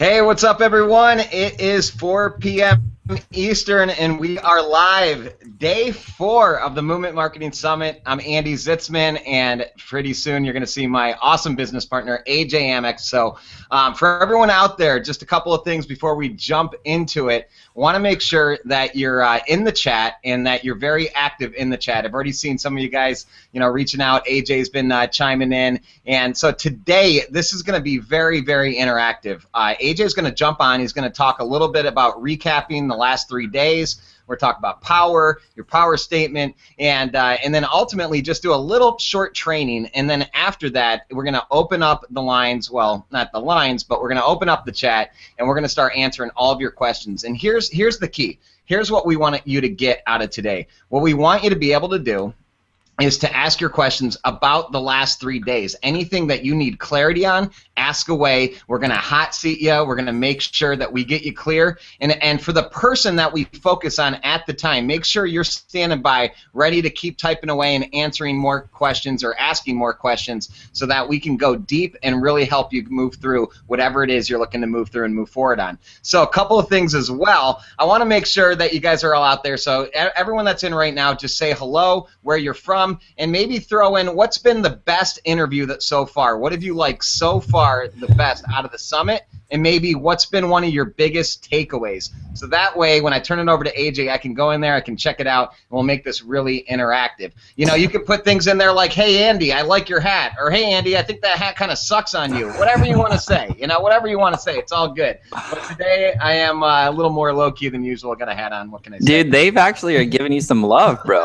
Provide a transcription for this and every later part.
Hey, what's up, everyone? It is 4 p.m. Eastern, and we are live, day 4 of the Movement Marketing Summit. I'm Andy Zitzman, and pretty soon you're going to see my awesome business partner, AJ Amex. So for everyone out there, just a couple of things before we jump into it. Want to make sure that you're in the chat and that you're very active in the chat. I've already seen some of you guys, reaching out. AJ's been chiming in, and so today this is going to be very, very interactive. AJ's going to jump on. He's going to talk a little bit about recapping the last 3 days. We're talking about power, your power statement, and then ultimately just do a little short training. And then after that, we're going to open up the lines. Well, not the lines, but we're going to open up the chat, and we're going to start answering all of your questions. And here's the key. Here's what we want you to get out of today. What we want you to be able to do is to ask your questions about the last 3 days. Anything that you need clarity on, ask away. We're going to hot seat you. We're going to make sure that we get you clear. And for the person that we focus on at the time, make sure you're standing by, ready to keep typing away and answering more questions or asking more questions so that we can go deep and really help you move through whatever it is you're looking to move through and move forward on. So a couple of things as well. I want to make sure that you guys are all out there. So everyone that's in right now, just say hello, where you're from, and maybe throw in what's been the best interview that so far. What have you liked so far the best out of the summit? And maybe what's been one of your biggest takeaways. So that way, when I turn it over to AJ, I can go in there, I can check it out, and we'll make this really interactive. You can put things in there like, hey, Andy, I like your hat. Or, hey, Andy, I think that hat kind of sucks on you. Whatever you want to say. Whatever you want to say. It's all good. But today, I am a little more low-key than usual. Got a hat on. What can I say? Dude, they've actually are giving you some love, bro,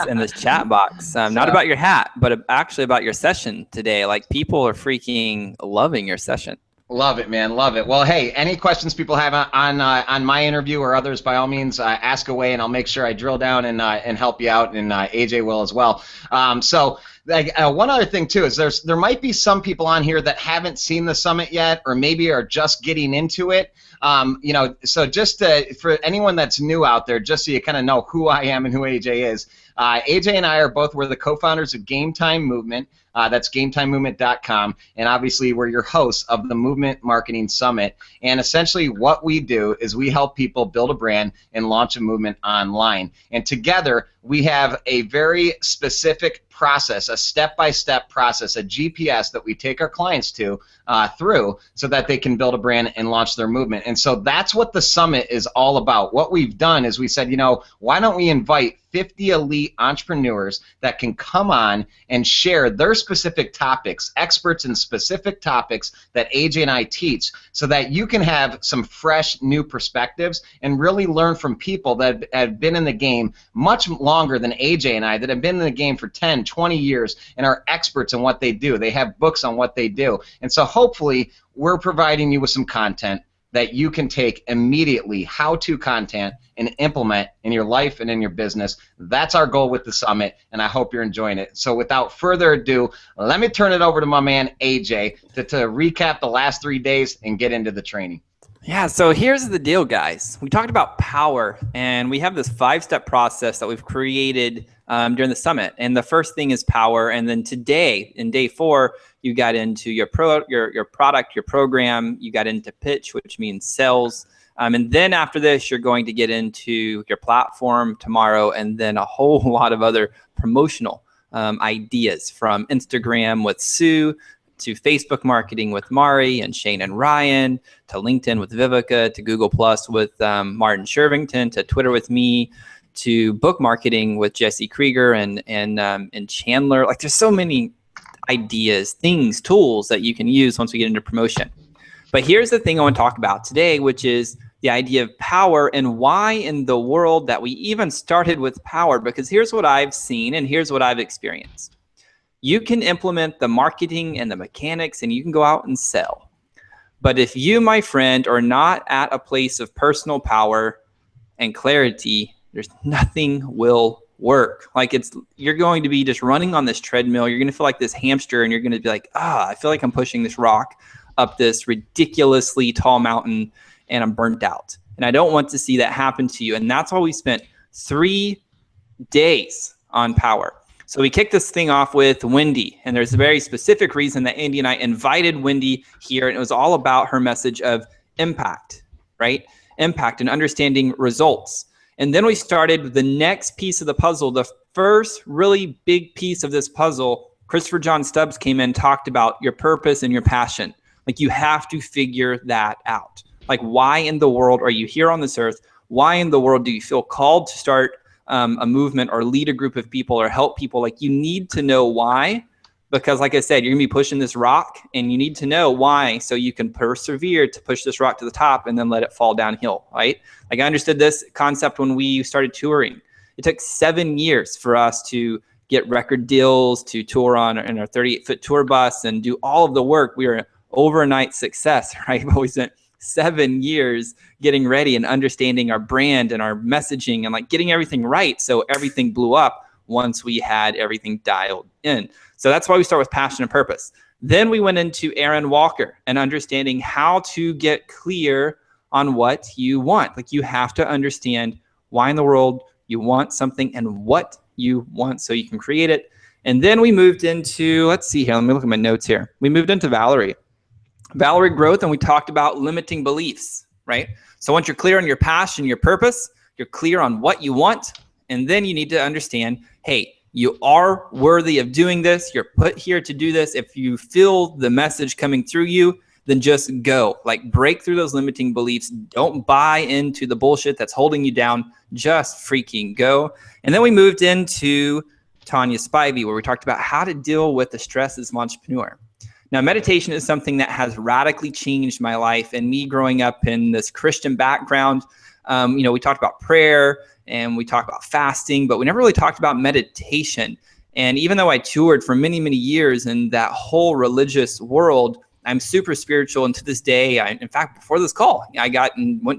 in this chat box. Not about your hat, but actually about your session today. Like, people are freaking loving your session. Love it, man. Love it. Well, hey, any questions people have on my interview or others, by all means, ask away, and I'll make sure I drill down and help you out, and AJ will as well. One other thing too is there might be some people on here that haven't seen the summit yet, or maybe are just getting into it. So just for anyone that's new out there, just so you kind of know who I am and who AJ is. AJ and I we're the co-founders of Game Time Movement. That's GameTimeMovement.com, and obviously we're your hosts of the Movement Marketing Summit. And essentially what we do is we help people build a brand and launch a movement online. And together we have a very specific process, a step-by-step process, a GPS that we take our clients through so that they can build a brand and launch their movement. And so that's what the summit is all about. What we've done is we said, why don't we invite 50 elite entrepreneurs that can come on and share their specific topics, experts in specific topics that AJ and I teach, so that you can have some fresh new perspectives and really learn from people that have been in the game much longer than AJ and I, that have been in the game for 10, 20 years and are experts in what they do. They have books on what they do. And so hopefully we're providing you with some content that you can take immediately, how-to content, and implement in your life and in your business. That's our goal with the summit, and I hope you're enjoying it. So without further ado, let me turn it over to my man AJ to recap the last 3 days and get into the training. Yeah, so here's the deal, guys. We talked about power, and we have this 5-step process that we've created during the summit. And the first thing is power, and then today, in day 4, you got into your product, your program. You got into pitch, which means sales. And then after this, you're going to get into your platform tomorrow, and then a whole lot of other promotional ideas, from Instagram with Sue to Facebook marketing with Mari and Shane and Ryan, to LinkedIn with Vivica, to Google Plus with Martin Shervington, to Twitter with me, to book marketing with Jesse Krieger and Chandler. Like, there's so many ideas, things, tools that you can use once we get into promotion. But here's the thing I want to talk about today, which is the idea of power and why in the world that we even started with power. Because here's what I've seen and here's what I've experienced. You can implement the marketing and the mechanics and you can go out and sell. But if you, my friend, are not at a place of personal power and clarity, there's nothing will work. Like, you're going to be just running on this treadmill. You're going to feel like this hamster, and you're going to be like, I feel like I'm pushing this rock up this ridiculously tall mountain, and I'm burnt out. And I don't want to see that happen to you. And that's why we spent 3 days on power. So we kicked this thing off with Wendy, and there's a very specific reason that Andy and I invited Wendy here, and it was all about her message of impact, right? Impact and understanding results. And then we started the next piece of the puzzle. The first really big piece of this puzzle, Christopher John Stubbs came in, talked about your purpose and your passion. Like, you have to figure that out. Like, why in the world are you here on this earth? Why in the world do you feel called to start a movement or lead a group of people or help people? Like, you need to know why, because like I said, you're gonna be pushing this rock and you need to know why so you can persevere to push this rock to the top and then let it fall downhill, right? Like, I understood this concept when we started touring. It took 7 years for us to get record deals, to tour in our 38-foot tour bus and do all of the work. We were an overnight success, right? But we spent 7 years getting ready and understanding our brand and our messaging and like getting everything right. So everything blew up once we had everything dialed in. So that's why we start with passion and purpose. Then we went into Aaron Walker and understanding how to get clear on what you want. Like, you have to understand why in the world you want something and what you want so you can create it. And then we moved into, let's see here, let me look at my notes here. We moved into Valerie growth, and we talked about limiting beliefs, right? So once you're clear on your passion, your purpose, you're clear on what you want, and then you need to understand, hey, you are worthy of doing this. You're put here to do this. If you feel the message coming through you, then just go. Like, break through those limiting beliefs. Don't buy into the bullshit that's holding you down. Just freaking go. And then we moved into Tanya Spivey, where we talked about how to deal with the stress as an entrepreneur. Now, meditation is something that has radically changed my life, and me growing up in this Christian background. We talked about prayer and we talked about fasting, but we never really talked about meditation. And even though I toured for many, many years in that whole religious world, I'm super spiritual. And to this day, in fact, before this call, I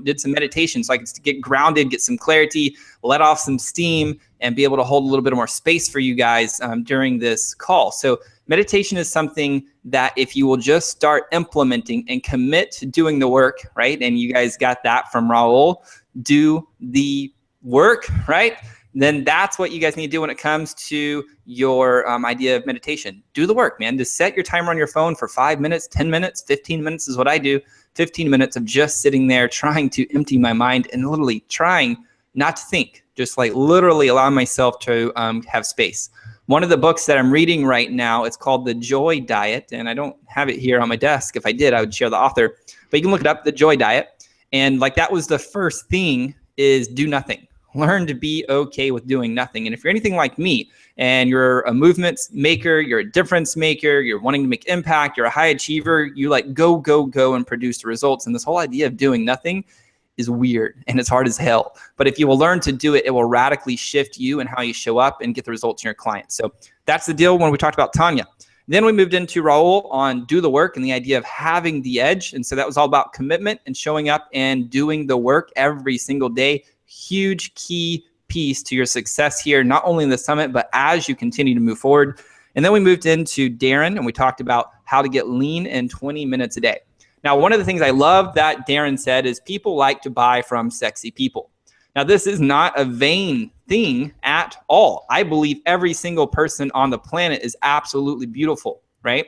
did some meditation so I could get grounded, get some clarity, let off some steam, and be able to hold a little bit more space for you guys during this call. So meditation is something that if you will just start implementing and commit to doing the work, right? And you guys got that from Raul, do the work, right? Then that's what you guys need to do when it comes to your idea of meditation. Do the work, man. Just set your timer on your phone for 5 minutes, 10 minutes, 15 minutes is what I do. 15 minutes of just sitting there trying to empty my mind and literally trying not to think, just like literally allow myself to have space. One of the books that I'm reading right now, it's called The Joy Diet, and I don't have it here on my desk. If I did, I would share the author, but you can look it up, The Joy Diet. And like, that was the first thing, is do nothing. Learn to be okay with doing nothing. And if you're anything like me and you're a movement maker, you're a difference maker, you're wanting to make impact, you're a high achiever, you like go and produce the results. And this whole idea of doing nothing is weird and it's hard as hell. But if you will learn to do it, it will radically shift you and how you show up and get the results in your clients. So that's the deal when we talked about Tanya. Then we moved into Raul on do the work and the idea of having the edge. And so that was all about commitment and showing up and doing the work every single day. Huge key piece to your success here, not only in the summit, but as you continue to move forward. And then we moved into Darren and we talked about how to get lean in 20 minutes a day. Now, one of the things I love that Darren said is people like to buy from sexy people. Now, this is not a vain thing at all. I believe every single person on the planet is absolutely beautiful, right?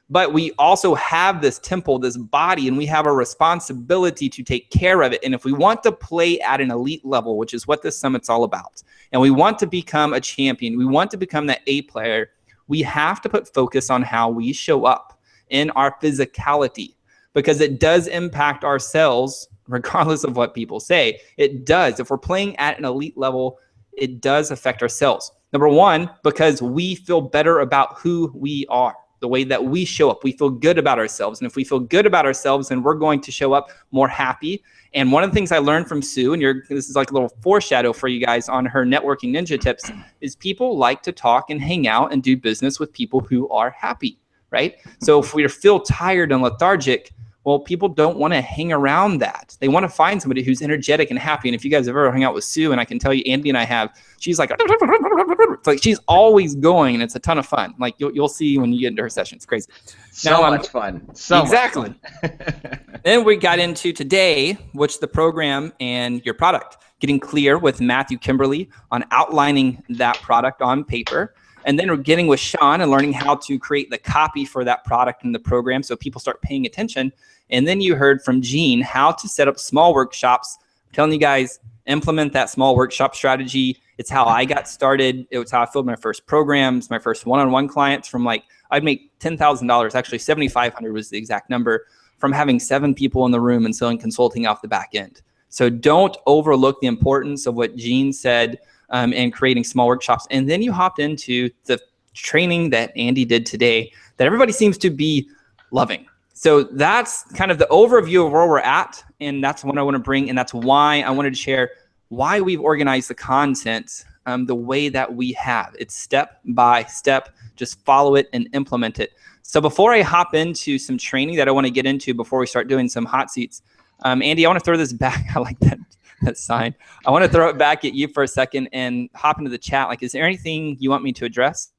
But we also have this temple, this body, and we have a responsibility to take care of it. And if we want to play at an elite level, which is what this summit's all about, and we want to become a champion, we want to become that A player, we have to put focus on how we show up in our physicality, because it does impact ourselves regardless of what people say. It does. If we're playing at an elite level, it does affect ourselves. Number one, because we feel better about who we are. The way that we show up, we feel good about ourselves. And if we feel good about ourselves, then we're going to show up more happy. And one of the things I learned from Sue, and this is like a little foreshadow for you guys on her networking ninja tips, is people like to talk and hang out and do business with people who are happy, right? So if we feel tired and lethargic, well, people don't want to hang around that. They want to find somebody who's energetic and happy. And if you guys have ever hung out with Sue, and I can tell you, Andy and I have, she's like, it's like she's always going, and it's a ton of fun. Like you'll see when you get into her session. It's crazy. So much fun. So exactly. Much fun. Then we got into today, which the program and your product, getting clear with Matthew Kimberly on outlining that product on paper. And then we're getting with Sean and learning how to create the copy for that product in the program so people start paying attention. And then you heard from Gene how to set up small workshops. I'm telling you guys, implement that small workshop strategy. It's how I got started. It was how I filled my first programs, my first one-on-one clients from like, I'd make $10,000, actually $7,500 was the exact number, from having 7 people in the room and selling consulting off the back end. So don't overlook the importance of what Gene said in creating small workshops. And then you hopped into the training that Andy did today that everybody seems to be loving. So that's kind of the overview of where we're at. And that's what I want to bring. And that's why I wanted to share why we've organized the content the way that we have. It's step by step. Just follow it and implement it. So before I hop into some training that I want to get into before we start doing some hot seats, Andy, I want to throw this back. I like that sign. I want to throw it back at you for a second and hop into the chat. Like, is there anything you want me to address?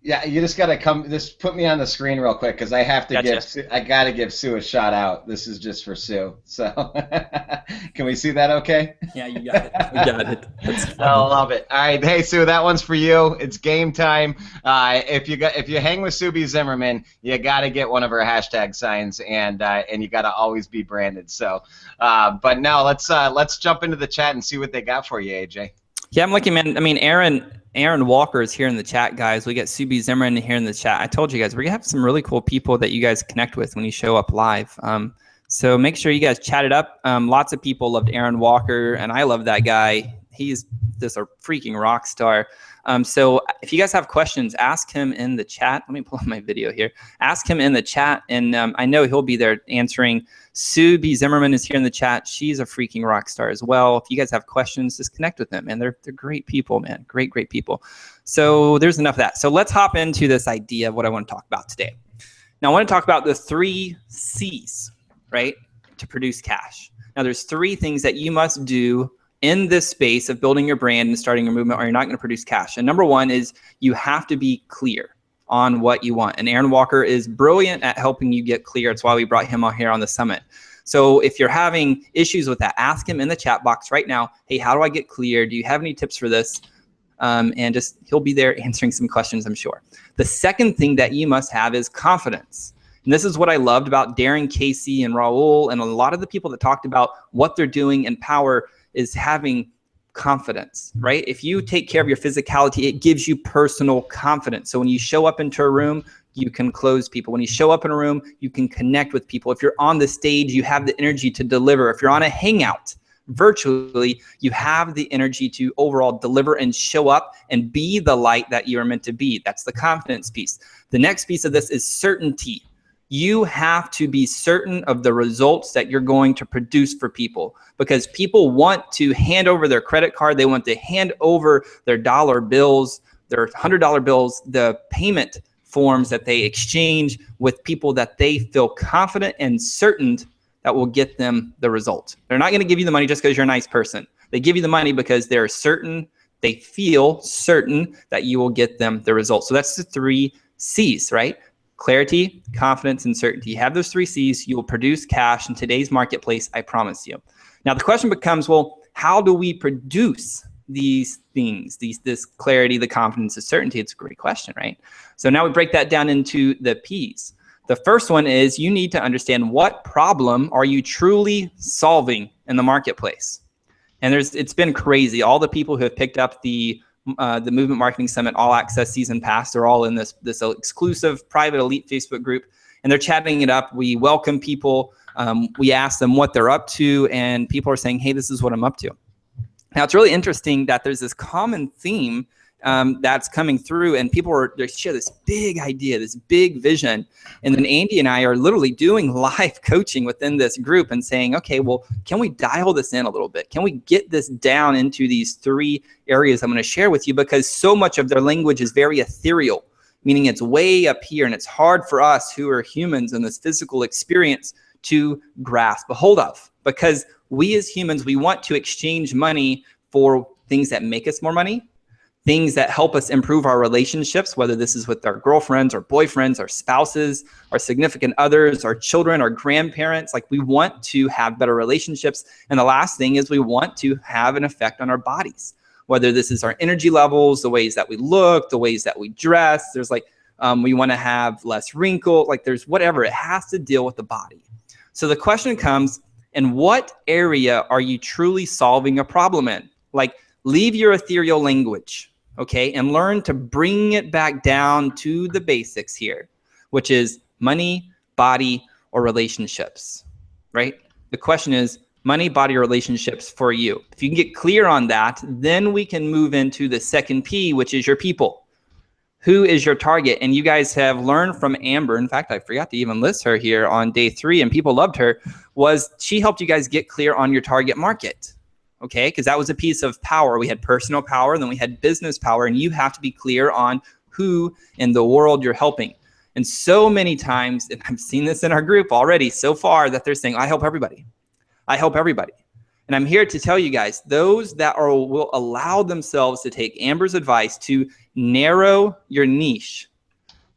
Yeah, you just gotta just put me on the screen real quick because I have to give Sue a shout out. This is just for Sue. So can we see that okay? Yeah, you got it. We got it. I love it. All right, hey Sue, that one's for you. It's game time. If you hang with Sue B. Zimmerman, you gotta get one of her hashtag signs, and you gotta always be branded. So, but now let's jump into the chat and see what they got for you, AJ. Yeah, I'm looking, man. I mean, Aaron Walker is here in the chat, guys. We got Subi Zimmerman here in the chat. I told you guys, we're going to have some really cool people that you guys connect with when you show up live. So make sure you guys chat it up. Lots of people loved Aaron Walker, and I love that guy. He's just a freaking rock star. So if you guys have questions, ask him in the chat. Let me pull up my video here. Ask him in the chat, and I know he'll be there answering. Sue B. Zimmerman is here in the chat. She's a freaking rock star as well. If you guys have questions, just connect with them. And they're great people, man. Great people. So there's enough of that. So let's hop into this idea of what I want to talk about today. Now, I want to talk about the 3 C's, right, to produce cash. Now, there's 3 things that you must do in this space of building your brand and starting your movement, or you're not going to produce cash. And number 1 is you have to be clear on what you want. And Aaron Walker is brilliant at helping you get clear. It's why we brought him on here on the summit. So if you're having issues with that, ask him in the chat box right now, hey, how do I get clear? Do you have any tips for this? And just he'll be there answering some questions, I'm sure. The second thing that you must have is confidence. And this is what I loved about Darren Casey and Raul and a lot of the people that talked about what they're doing in power is having confidence, right? If you take care of your physicality, it gives you personal confidence. So when you show up into a room, you can close people. When you show up in a room, you can connect with people. If you're on the stage, you have the energy to deliver. If you're on a hangout virtually, you have the energy to overall deliver and show up and be the light that you are meant to be. That's the confidence piece. The next piece of this is certainty. You have to be certain of the results that you're going to produce for people, because people want to hand over their credit card. They want to hand over their dollar bills, their $100 bills, the payment forms that they exchange with people that they feel confident and certain that will get them the result. They're not going to give you the money just because you're a nice person. They give you the money because they're certain, they feel certain that you will get them the result. So that's the 3 C's, right? Clarity, confidence, and certainty. You have those 3 C's, you will produce cash in today's marketplace, I promise you. Now the question becomes, well, how do we produce these things, this clarity, the confidence, the certainty? It's a great question, right? So now we break that down into the P's. The first one is you need to understand what problem are you truly solving in the marketplace. And it's been crazy. All the people who have picked up the Movement Marketing Summit All Access Season Pass, they're all in this exclusive private elite Facebook group, and they're chatting it up. We welcome people. We ask them what they're up to, and people are saying, hey, this is what I'm up to. Now, it's really interesting that there's this common theme that's coming through, and people they share this big idea, this big vision. And then Andy and I are literally doing live coaching within this group and saying, okay, well, can we dial this in a little bit? Can we get this down into these 3 areas I'm going to share with you? Because so much of their language is very ethereal, meaning it's way up here, and it's hard for us who are humans in this physical experience to grasp a hold of. Because we as humans, we want to exchange money for things that make us more money, things that help us improve our relationships, whether this is with our girlfriends or boyfriends, our spouses, our significant others, our children, our grandparents. Like, we want to have better relationships. And the last thing is we want to have an effect on our bodies. whether this is our energy levels, the ways that we look, the ways that we dress. There's like, we want to have less wrinkle, like there's whatever. It has to deal with the body. So the question comes, in what area are you truly solving a problem in? Like, leave your ethereal language, okay, and learn to bring it back down to the basics here, which is money, body, or relationships, right? The question is money, body, or relationships for you. If you can get clear on that, then we can move into the second P, which is your people. Who is your target? And you guys have learned from Amber. In fact, I forgot to even list her here on day 3, and people loved her, was she helped you guys get clear on your target market, okay? Because that was a piece of power. We had personal power, then we had business power, and you have to be clear on who in the world you're helping. And so many times, and I've seen this in our group already so far, that they're saying, I help everybody. I help everybody. And I'm here to tell you guys, those that will allow themselves to take Amber's advice to narrow your niche.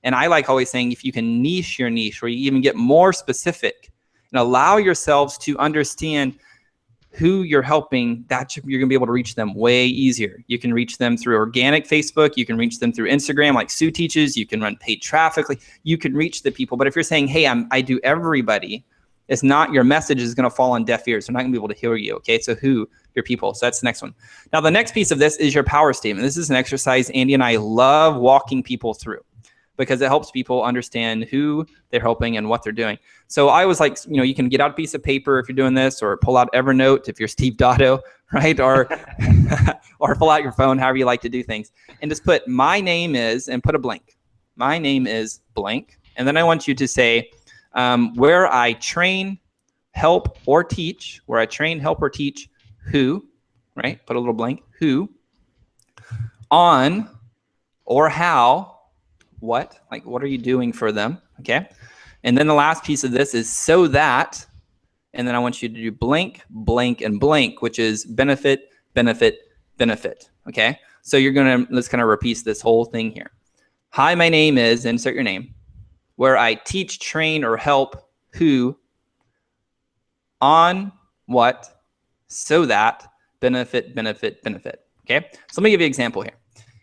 And I like always saying, if you can niche your niche, or you even get more specific and allow yourselves to understand who you're helping, that you're gonna be able to reach them way easier. You can reach them through organic Facebook. You can reach them through Instagram, like Sue teaches. You can run paid traffic. Like, you can reach the people. But if you're saying, hey, I do everybody, it's not, your message is going to fall on deaf ears. They're not going to be able to hear you, okay? So who? Your people. So that's the next one. Now, the next piece of this is your power statement. This is an exercise Andy and I love walking people through because it helps people understand who they're helping and what they're doing. So I was like, you can get out a piece of paper if you're doing this, or pull out Evernote if you're Steve Dotto, right? Or, or pull out your phone, however you like to do things. And just put, my name is, and put a blank. My name is blank. And then I want you to say, where I train, help, or teach, where I train, help, or teach, who, right? Put a little blank, who, on, or how, what, like what are you doing for them, okay? And then the last piece of this is so that, and then I want you to do blank, blank, and blank, which is benefit, benefit, benefit, okay? So you're gonna, let's kind of repeat this whole thing here. Hi, my name is, insert your name, where I teach, train, or help, who, on, what, so that, benefit, benefit, benefit, okay? So let me give you an example here.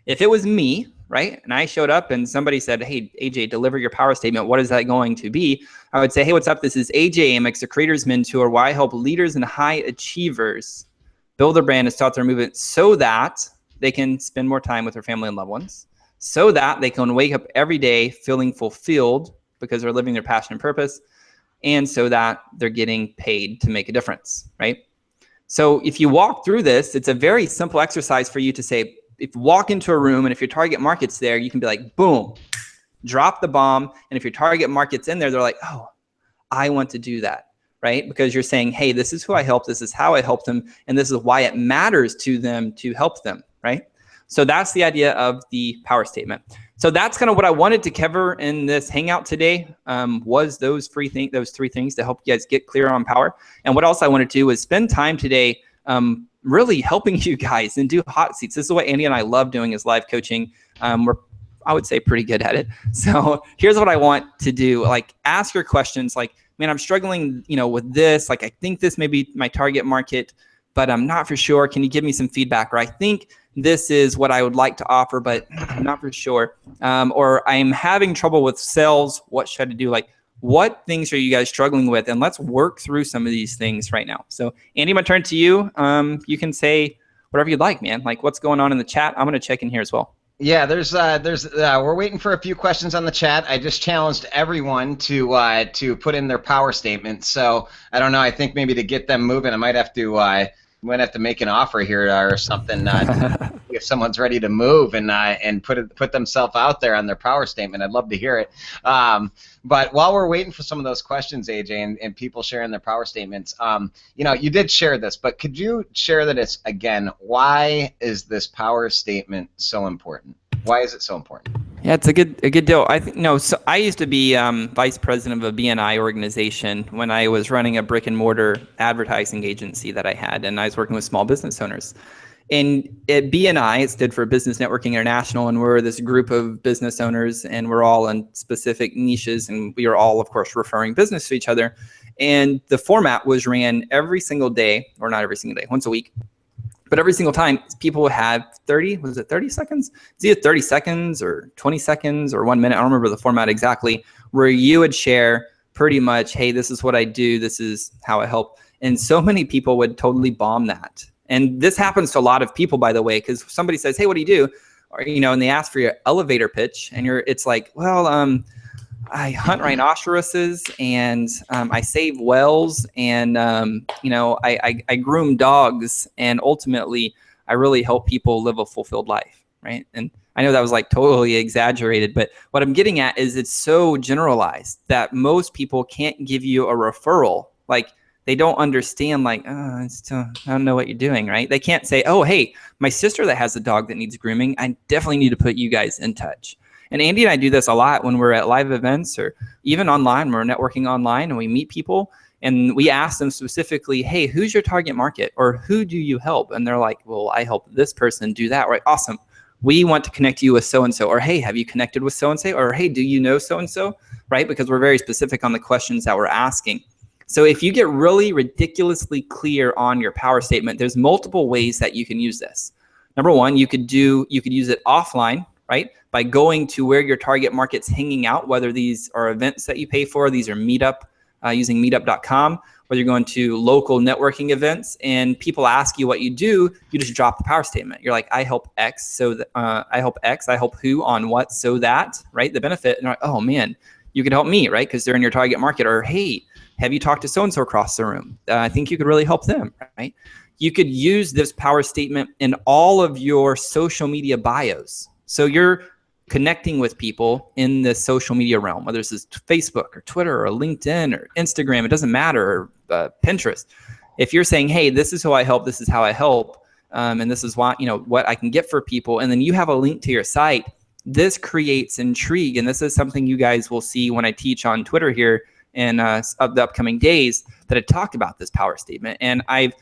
If it was me, right, and I showed up and somebody said, hey, AJ, deliver your power statement, what is that going to be? I would say, hey, what's up? This is AJ Amex, the Creators Mentor, where I help leaders and high achievers build their brand and start their movement so that they can spend more time with their family and loved ones, so that they can wake up every day feeling fulfilled because they're living their passion and purpose, and so that they're getting paid to make a difference, right? So if you walk through this, it's a very simple exercise for you to say, if you walk into a room and if your target market's there, you can be like, boom, drop the bomb. And if your target market's in there, they're like, oh, I want to do that, right? Because you're saying, hey, this is who I help, this is how I help them, and this is why it matters to them to help them, right? So that's the idea of the power statement. So that's kind of what I wanted to cover in this Hangout today, was those three things to help you guys get clear on power. And what else I wanted to do is spend time today really helping you guys and do hot seats. This is what Andy and I love doing, is live coaching. We're, I would say, pretty good at it. So here's what I want to do. Like, ask your questions like, man, I'm struggling, with this. Like, I think this may be my target market, but I'm not for sure. Can you give me some feedback? Or I think this is what I would like to offer, but I'm not for sure. Or I'm having trouble with sales. What should I do? Like, what things are you guys struggling with? And let's work through some of these things right now. So Andy, I'm gonna turn to you. You can say whatever you'd like, man. Like, what's going on in the chat? I'm gonna check in here as well. Yeah, we're waiting for a few questions on the chat. I just challenged everyone to put in their power statement. So I don't know. I think maybe to get them moving, I might have to make an offer here or something. If someone's ready to move and put themselves out there on their power statement, I'd love to hear it. But while we're waiting for some of those questions, AJ, and people sharing their power statements, you did share this, but could you share that it's, again, why is this power statement so important? Why is it so important? Yeah, it's a good deal. I think so I used to be vice president of a BNI organization when I was running a brick and mortar advertising agency that I had, and I was working with small business owners. And at BNI, it stood for Business Networking International, and we're this group of business owners, and we're all in specific niches, and we are all, of course, referring business to each other. And the format was ran every single day, or not every single day, once a week. But every single time, people would have 30 seconds? It's either 30 seconds or 20 seconds or 1 minute. I don't remember the format exactly, where you would share pretty much, hey, this is what I do. This is how I help. And so many people would totally bomb that. And this happens to a lot of people, by the way, because somebody says, hey, what do you do? Or, and they ask for your elevator pitch, and it's like, well, I hunt rhinoceroses, and I save whales, and I groom dogs, and ultimately I really help people live a fulfilled life, right? And I know that was like totally exaggerated, but what I'm getting at is it's so generalized that most people can't give you a referral. Like, they don't understand, like, I don't know what you're doing, right? They can't say, oh, hey, my sister that has a dog that needs grooming, I definitely need to put you guys in touch. And Andy and I do this a lot when we're at live events or even online. We're networking online and we meet people and we ask them specifically, hey, who's your target market, or who do you help? And they're like, well, I help this person do that. Right? Awesome. We want to connect you with so-and-so, or hey, have you connected with so-and-so? Or hey, do you know so-and-so? Right? Because we're very specific on the questions that we're asking. So if you get really ridiculously clear on your power statement, there's multiple ways that you can use this. Number one, you could use it offline, right? By going to where your target market's hanging out, whether these are events that you pay for, these are Meetup, using meetup.com, whether you're going to local networking events and people ask you what you do, you just drop the power statement. You're like, I help X, so that, I help who on what, so that, right? The benefit, and they're like, oh man, you could help me, right? Because they're in your target market. Or hey, have you talked to so-and-so across the room? I think you could really help them, right? You could use this power statement in all of your social media bios. So you're connecting with people in the social media realm, whether this is Facebook or Twitter or LinkedIn or Instagram, it doesn't matter, or Pinterest. If you're saying, hey, this is who I help, this is how I help, and this is why, what I can get for people, and then you have a link to your site, this creates intrigue. And this is something you guys will see when I teach on Twitter here in the upcoming days, that I talk about this power statement. And I've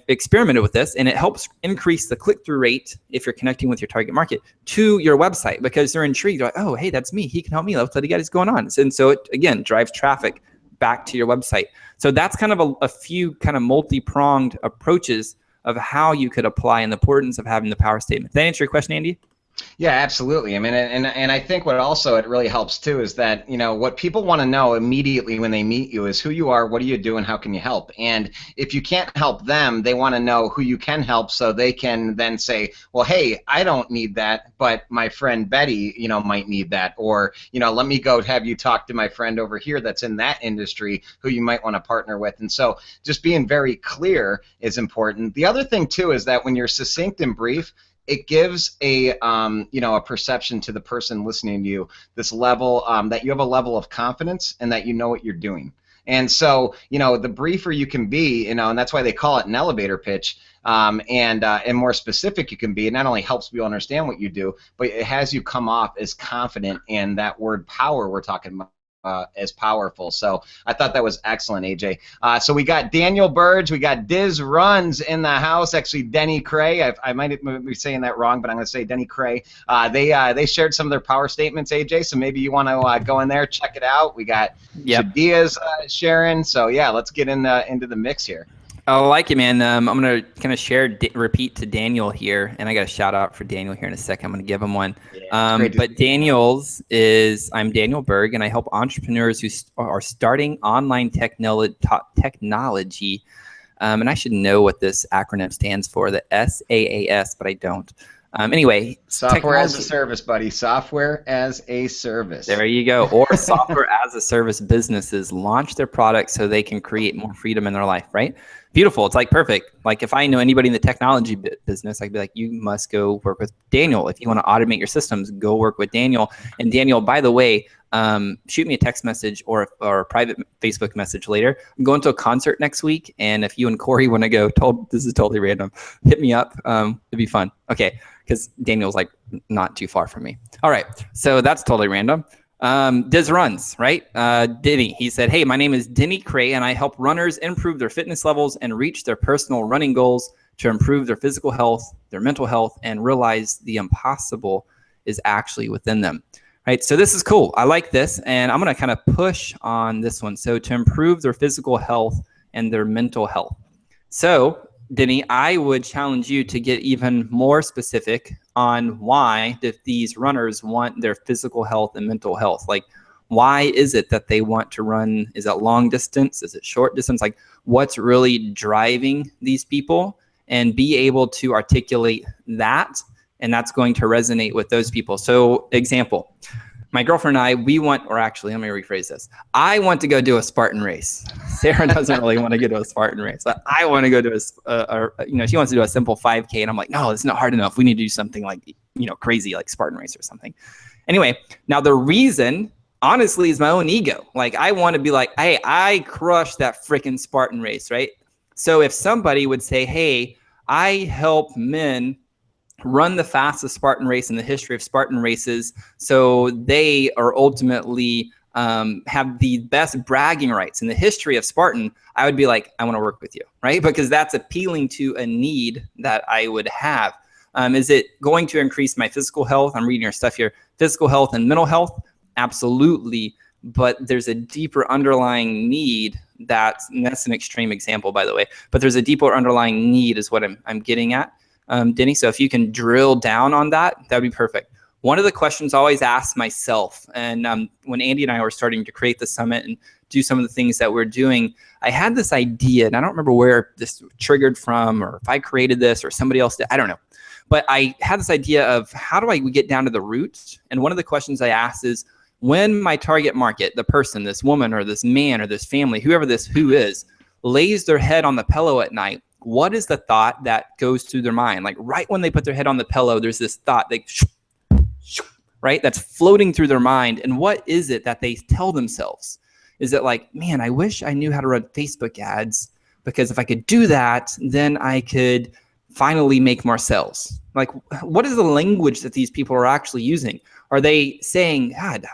experimented with this, and it helps increase the click-through rate if you're connecting with your target market to your website, because they're intrigued. They're like, oh, hey, that's me. He can help me. Let's let you guys going on. And so it, again, drives traffic back to your website. So that's kind of a few kind of multi-pronged approaches of how you could apply and the importance of having the power statement. Did that answer your question, Andy? Yeah, absolutely. I mean, and I think what also it really helps too is that, what people want to know immediately when they meet you is who you are, what do you do, and how can you help? And if you can't help them, they want to know who you can help, so they can then say, well, hey, I don't need that, but my friend Betty, might need that. Or, let me go have you talk to my friend over here that's in that industry who you might want to partner with. And so just being very clear is important. The other thing too is that when you're succinct and brief, it gives a perception to the person listening to you, this level that you have a level of confidence and that you know what you're doing. And so, the briefer you can be, and that's why they call it an elevator pitch, and more specific you can be, it not only helps people understand what you do, but it has you come off as confident, and that word power we're talking about as powerful. So I thought that was excellent, AJ. So we got Daniel Burge, we got Diz Runs in the house. Actually, Denny Cray. I might be saying that wrong, but I'm going to say Denny Cray. They shared some of their power statements, AJ. So maybe you want to go in there, check it out. We got Shadia's sharing. So yeah, let's get into the mix here. I like it, man. I'm going to kind of repeat to Daniel here, and I got a shout out for Daniel here in a second. I'm going to give him one. Yeah, but Daniel's is, I'm Daniel Berg, and I help entrepreneurs who are starting online technology. And I should know what this acronym stands for, the SaaS, but I don't. Anyway, software as a service, buddy. Software as a service. There you go. Or software as a service businesses launch their products so they can create more freedom in their life, right? Beautiful. It's like perfect. Like if I know anybody in the technology business, I'd be like, you must go work with Daniel. If you want to automate your systems, go work with Daniel. And Daniel, by the way, shoot me a text message or a private Facebook message later. I'm going to a concert next week, and if you and Corey want to go, this is totally random, hit me up. It'd be fun. Okay, because Daniel's like not too far from me. All right, so that's totally random. Diz Runs, right? Denny, he said, hey, my name is Denny Cray, and I help runners improve their fitness levels and reach their personal running goals to improve their physical health, their mental health, and realize the impossible is actually within them. Right, so this is cool. I like this, and I'm going to kind of push on this one. So to improve their physical health and their mental health. So Denny, I would challenge you to get even more specific on why do these runners want their physical health and mental health. Like, why is it that they want to run? Is it long distance? Is it short distance? Like, what's really driving these people? And be able to articulate that, and that's going to resonate with those people. So, example, my girlfriend and I, we want, or actually, let me rephrase this. I want to go do a Spartan race. Sarah doesn't really want to go to a Spartan race. But I want to go to she wants to do a simple 5K. And I'm like, no, it's not hard enough. We need to do something like, crazy, like Spartan race or something. Anyway, now the reason, honestly, is my own ego. Like, I want to be like, hey, I crushed that freaking Spartan race, right? So if somebody would say, hey, I help men run the fastest Spartan race in the history of Spartan races, so they are ultimately have the best bragging rights in the history of Spartan, I would be like, I want to work with you, right? Because that's appealing to a need that I would have. Is it going to increase my physical health? I'm reading your stuff here. Physical health and mental health? Absolutely. But there's a deeper underlying need and that's an extreme example, by the way, but there's a deeper underlying need is what I'm getting at. Denny, so if you can drill down on that, that'd be perfect. One of the questions I always ask myself, and when Andy and I were starting to create the summit and do some of the things that we're doing, I had this idea, and I don't remember where this triggered from, or if I created this or somebody else did, I don't know. But I had this idea of how do I get down to the roots? And one of the questions I asked is, when my target market, the person, this woman or this man or this family, whoever this who is, lays their head on the pillow at night, what is the thought that goes through their mind? Like right when they put their head on the pillow, there's this thought, right, that's floating through their mind. And what is it that they tell themselves? Is it like, man, I wish I knew how to run Facebook ads, because if I could do that, then I could finally make more sales? Like, what is the language that these people are actually using? Are they saying, God,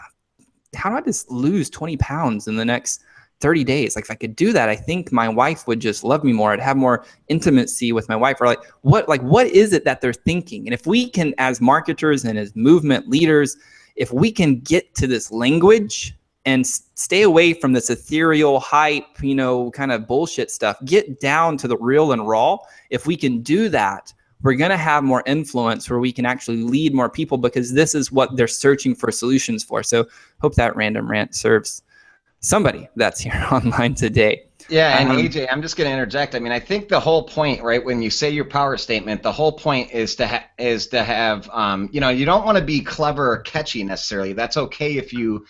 how do I just lose 20 pounds in the next 30 days? Like, if I could do that, I think my wife would just love me more. I'd have more intimacy with my wife. Or what is it that they're thinking? And if we can, as marketers and as movement leaders, if we can get to this language and stay away from this ethereal hype, kind of bullshit stuff, get down to the real and raw. If we can do that, we're going to have more influence where we can actually lead more people, because this is what they're searching for solutions for. So hope that random rant serves somebody that's here online today. Yeah, and AJ, I'm just going to interject. I mean, I think the whole point, right, when you say your power statement, the whole point is to have, you don't want to be clever or catchy necessarily. That's okay if you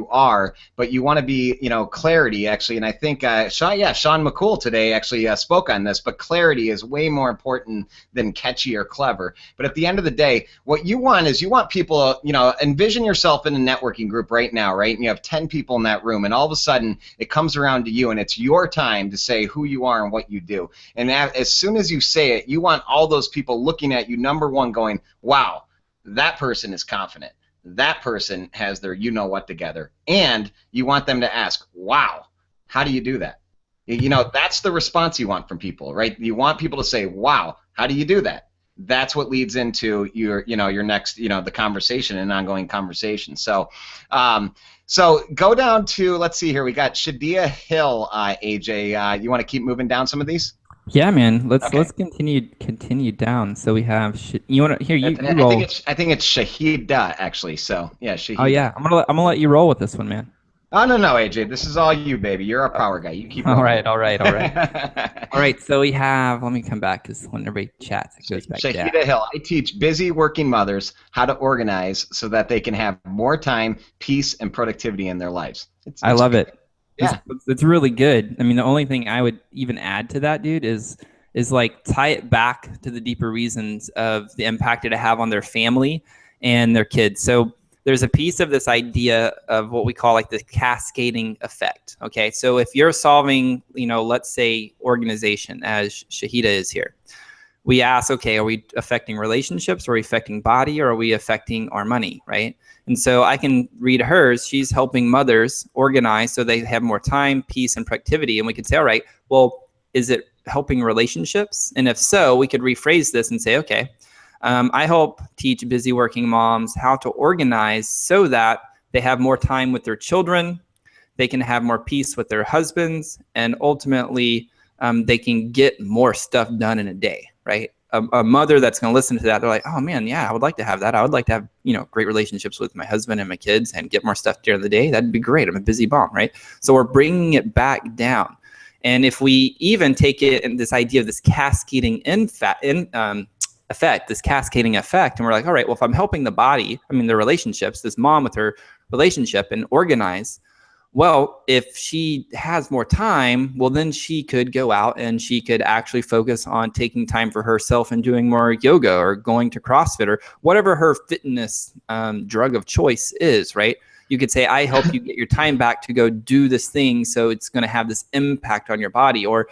are, but you want to be, clarity actually. And I think Sean McCool today actually spoke on this. But clarity is way more important than catchy or clever. But at the end of the day, what you want is people, envision yourself in a networking group right now, right? And you have 10 people in that room, and all of a sudden it comes around to you, and it's your time to say who you are and what you do. And as soon as you say it, you want all those people looking at you, number one, going, wow, that person is confident. That person has their you-know-what together. And you want them to ask, wow, how do you do that? That's the response you want from people, right? You want people to say, wow, how do you do that? That's what leads into your next, the conversation and ongoing conversation. So, so go down to, let's see here, we got Shadia Hill, AJ. You want to keep moving down some of these? Yeah, man. Let's continue down. So we have you want to here you roll. I think it's Shahida actually. So yeah, Shahida. Oh yeah, I'm gonna let you roll with this one, man. Oh no, AJ, this is all you, baby. You're our power guy. You keep going. All right. All right, so we have, let me come back, because when everybody chats, it goes back down. Shahida Hill, I teach busy working mothers how to organize so that they can have more time, peace, and productivity in their lives. I love it. Yeah. It's really good. I mean, the only thing I would even add to that, dude, is like tie it back to the deeper reasons of the impact it have on their family and their kids. So there's a piece of this idea of what we call like the cascading effect. Okay, so if you're solving, let's say organization, as Shahida is here, we ask, okay, are we affecting relationships? Are we affecting body? Or are we affecting our money, right? And so I can read hers. She's helping mothers organize so they have more time, peace, and productivity. And we could say, all right, well, is it helping relationships? And if so, we could rephrase this and say, okay, I help teach busy working moms how to organize so that they have more time with their children, they can have more peace with their husbands, and ultimately they can get more stuff done in a day, right? A mother that's going to listen to that, they're like, oh man, yeah, I would like to have that. I would like to have, great relationships with my husband and my kids and get more stuff during the day. That'd be great. I'm a busy mom, right? So we're bringing it back down. And if we even take it in this idea of this cascading effect, this cascading effect, and we're like, all right, well, if I'm helping the body, the relationships, this mom with her relationship and organize, well, if she has more time, well, then she could go out and she could actually focus on taking time for herself and doing more yoga or going to CrossFit or whatever her fitness drug of choice is, right? You could say, I help you get your time back to go do this thing, so it's going to have this impact on your body. Or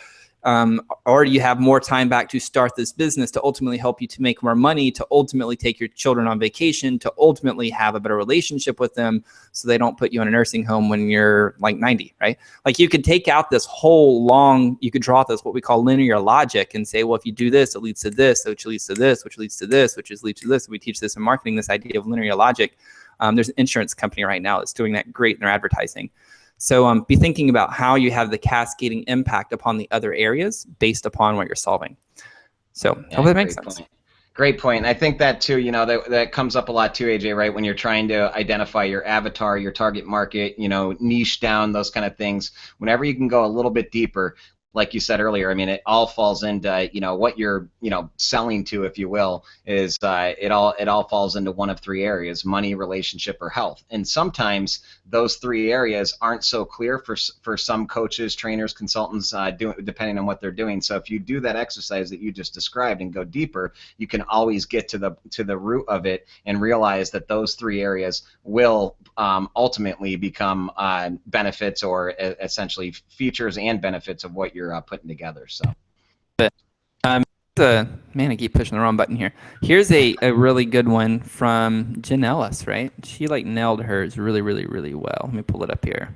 you have more time back to start this business to ultimately help you to make more money, to ultimately take your children on vacation, to ultimately have a better relationship with them so they don't put you in a nursing home when you're like 90, right? Like you could take out this whole you could draw out this what we call linear logic and say, well, if you do this, it leads to this, which leads to this, which leads to this, which leads to this. We teach this in marketing, this idea of linear logic. There's an insurance company right now that's doing that great in their advertising. So be thinking about how you have the cascading impact upon the other areas based upon what you're solving. So hope that makes sense. Great point. And I think that too, that comes up a lot too, AJ, right? When you're trying to identify your avatar, your target market, niche down, those kind of things. Whenever you can go a little bit deeper, like you said earlier, it all falls into, what you're, selling to, if you will, is it all falls into one of three areas: money, relationship, or health. And sometimes those three areas aren't so clear for some coaches, trainers, consultants, depending on what they're doing. So if you do that exercise that you just described and go deeper, you can always get to the root of it and realize that those three areas will ultimately become benefits, or essentially features and benefits of what you're putting together. So, man, I keep pushing the wrong button here. Here's a really good one from Jen Ellis, right? She nailed hers really, really, really well. Let me pull it up here.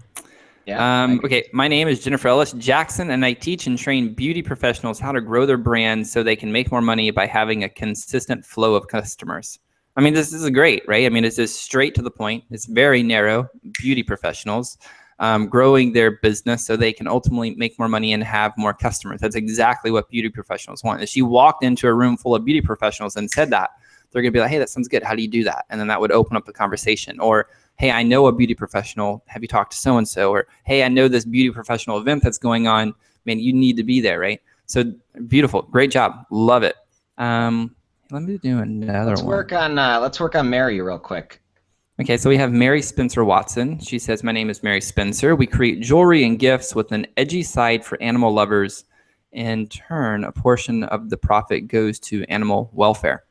Yeah. Okay, my name is Jennifer Ellis Jackson, and I teach and train beauty professionals how to grow their brand so they can make more money by having a consistent flow of customers. This is great, right? It's just straight to the point. It's very narrow. Beauty professionals growing their business so they can ultimately make more money and have more customers. That's exactly what beauty professionals want. If she walked into a room full of beauty professionals and said that, they're going to be like, hey, that sounds good. How do you do that? And then that would open up the conversation. Or, hey, I know a beauty professional. Have you talked to so-and-so? Or, hey, I know this beauty professional event that's going on. Man, you need to be there, right? So beautiful. Great job. Love it. Let me do another one. Let's work on Mary real quick. Okay, so we have Mary Spencer Watson. She says, my name is Mary Spencer. We create jewelry and gifts with an edgy side for animal lovers. In turn, a portion of the profit goes to animal welfare.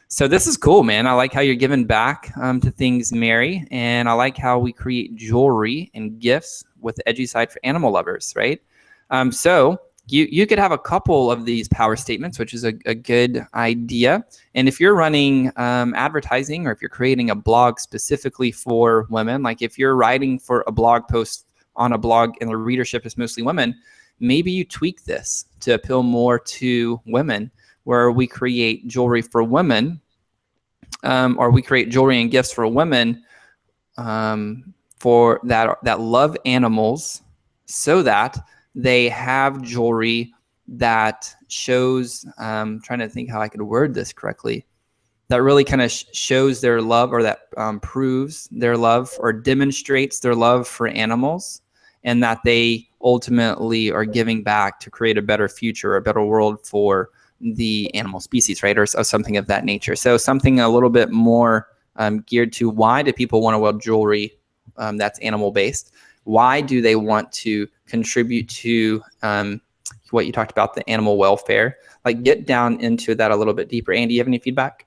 So this is cool, man. I like how you're giving back to things, Mary. And I like how we create jewelry and gifts with the edgy side for animal lovers, right? So you could have a couple of these power statements, which is a good idea. And if you're running advertising, or if you're creating a blog specifically for women, like if you're writing for a blog post on a blog and the readership is mostly women, maybe you tweak this to appeal more to women, where we create jewelry for women, or we create jewelry and gifts for women for that love animals, so that they have jewelry that shows, trying to think how I could word this correctly, that really kind of shows their love, or that proves their love or demonstrates their love for animals, and that they ultimately are giving back to create a better future, a better world for the animal species, right? Or something of that nature. So something a little bit more geared to, why do people want to wear jewelry that's animal based? Why do they want to contribute to what you talked about, the animal welfare? Like, get down into that a little bit deeper. Andy, you have any feedback?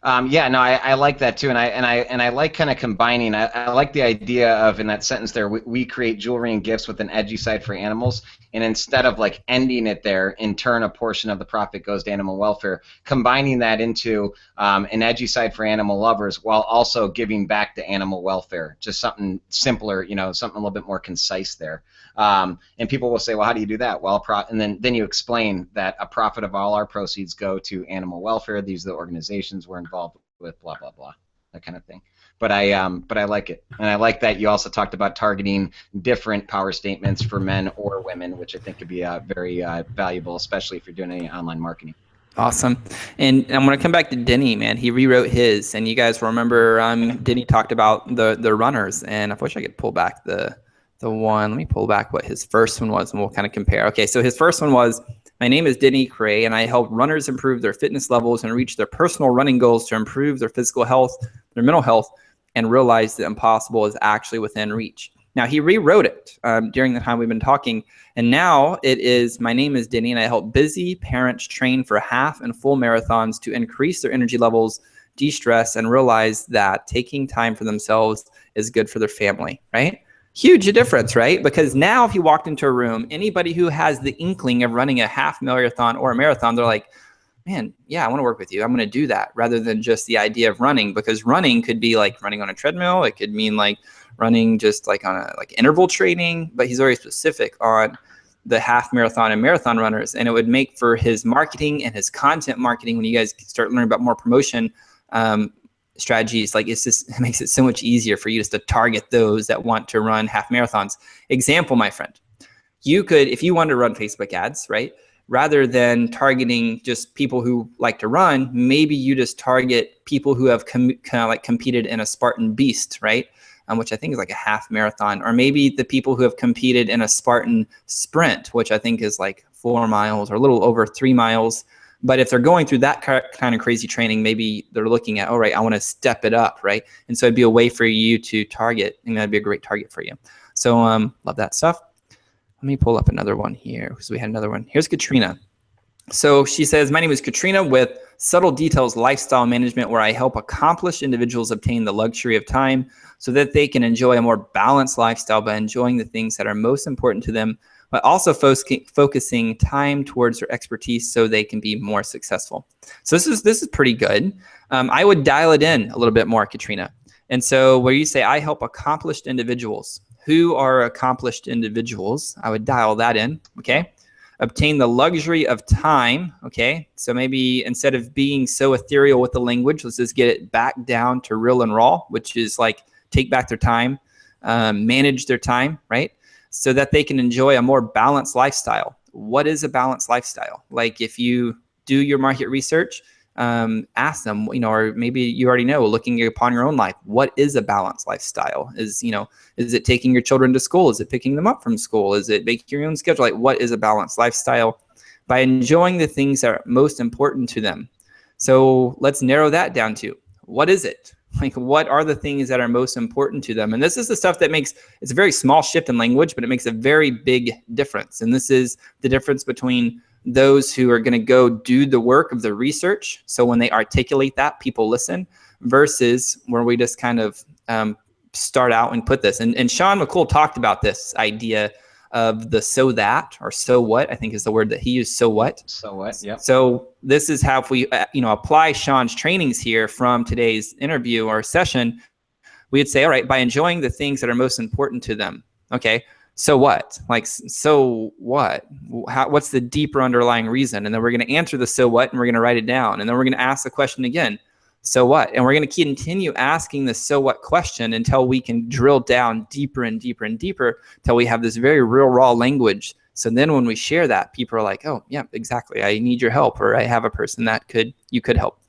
Yeah, no, I like that too, and I like kind of combining. I like the idea of, in that sentence there, we create jewelry and gifts with an edgy side for animals, and instead of like ending it there, in turn a portion of the profit goes to animal welfare, combining that into an edgy side for animal lovers while also giving back to animal welfare. Just something simpler, something a little bit more concise there. And people will say, well, how do you do that? Well, and then you explain that a profit of all our proceeds go to animal welfare. These are the organizations we're involved with, blah, blah, blah, that kind of thing. but I like it, and I like that you also talked about targeting different power statements for men or women, which I think could be very valuable, especially if you're doing any online marketing. Awesome. And I'm going to come back to Denny, man. He rewrote his, and you guys remember Denny talked about the runners, and I wish I could pull back the one. Let me pull back what his first one was, and we'll kind of compare. Okay, so his first one was, my name is Denny Cray, and I help runners improve their fitness levels and reach their personal running goals to improve their physical health, their mental health, and realize the impossible is actually within reach. Now, he rewrote it during the time we've been talking, and now it is, my name is Denny, and I help busy parents train for half and full marathons to increase their energy levels, de-stress, and realize that taking time for themselves is good for their family, right? Huge difference, right? Because now if you walked into a room, anybody who has the inkling of running a half marathon or a marathon, they're like, man, yeah, I want to work with you. I'm going to do that, rather than just the idea of running, because running could be like running on a treadmill. It could mean like running just like on a interval training, but he's very specific on the half marathon and marathon runners. And it would make for his marketing and his content marketing, when you guys start learning about more promotion strategies, like it makes it so much easier for you just to target those that want to run half marathons. Example, my friend, you could, if you wanted to run Facebook ads, right? Rather than targeting just people who like to run, maybe you just target people who have kind of like competed in a Spartan Beast, right? Which I think is like a half marathon, or maybe the people who have competed in a Spartan Sprint, which I think is like 4 miles or a little over 3 miles. But if they're going through that kind of crazy training, maybe they're looking at, all right, I want to step it up, right? And so it'd be a way for you to target, and that'd be a great target for you. So love that stuff. Let me pull up another one here, because we had another one. Here's Katrina. So she says, my name is Katrina with Subtle Details Lifestyle Management, where I help accomplished individuals obtain the luxury of time so that they can enjoy a more balanced lifestyle by enjoying the things that are most important to them, but also focusing time towards their expertise so they can be more successful. So this is pretty good. I would dial it in a little bit more, Katrina. And so where you say, I help accomplished individuals. Who are accomplished individuals? I would dial that in, okay? Obtain the luxury of time, okay? So maybe instead of being so ethereal with the language, let's just get it back down to real and raw, which is like take back their time, manage their time, right? So that they can enjoy a more balanced lifestyle. What is a balanced lifestyle? Like if you do your market research, ask them, or maybe you already know, looking upon your own life, what is a balanced lifestyle? Is it taking your children to school? Is it picking them up from school? Is it making your own schedule? Like, what is a balanced lifestyle? By enjoying the things that are most important to them. So let's narrow that down to, what is it? Like, what are the things that are most important to them? And this is the stuff that it's a very small shift in language, but it makes a very big difference. And this is the difference between those who are going to go do the work of the research. So when they articulate that, people listen, versus where we just kind of start out and put this. And Sean McCool talked about this idea of the so that, or so what, I think is the word that he used, so what. So what, yeah. So this is how, if we apply Sean's trainings here from today's interview or session, we would say, all right, by enjoying the things that are most important to them, okay, so what? Like, so what? What's the deeper underlying reason? And then we're going to answer the so what, and we're going to write it down. And then we're going to ask the question again, so what? And we're going to continue asking the so what question until we can drill down deeper and deeper and deeper until we have this very real, raw language. So then when we share that, people are like, oh, yeah, exactly. I need your help, or I have a person that you could help.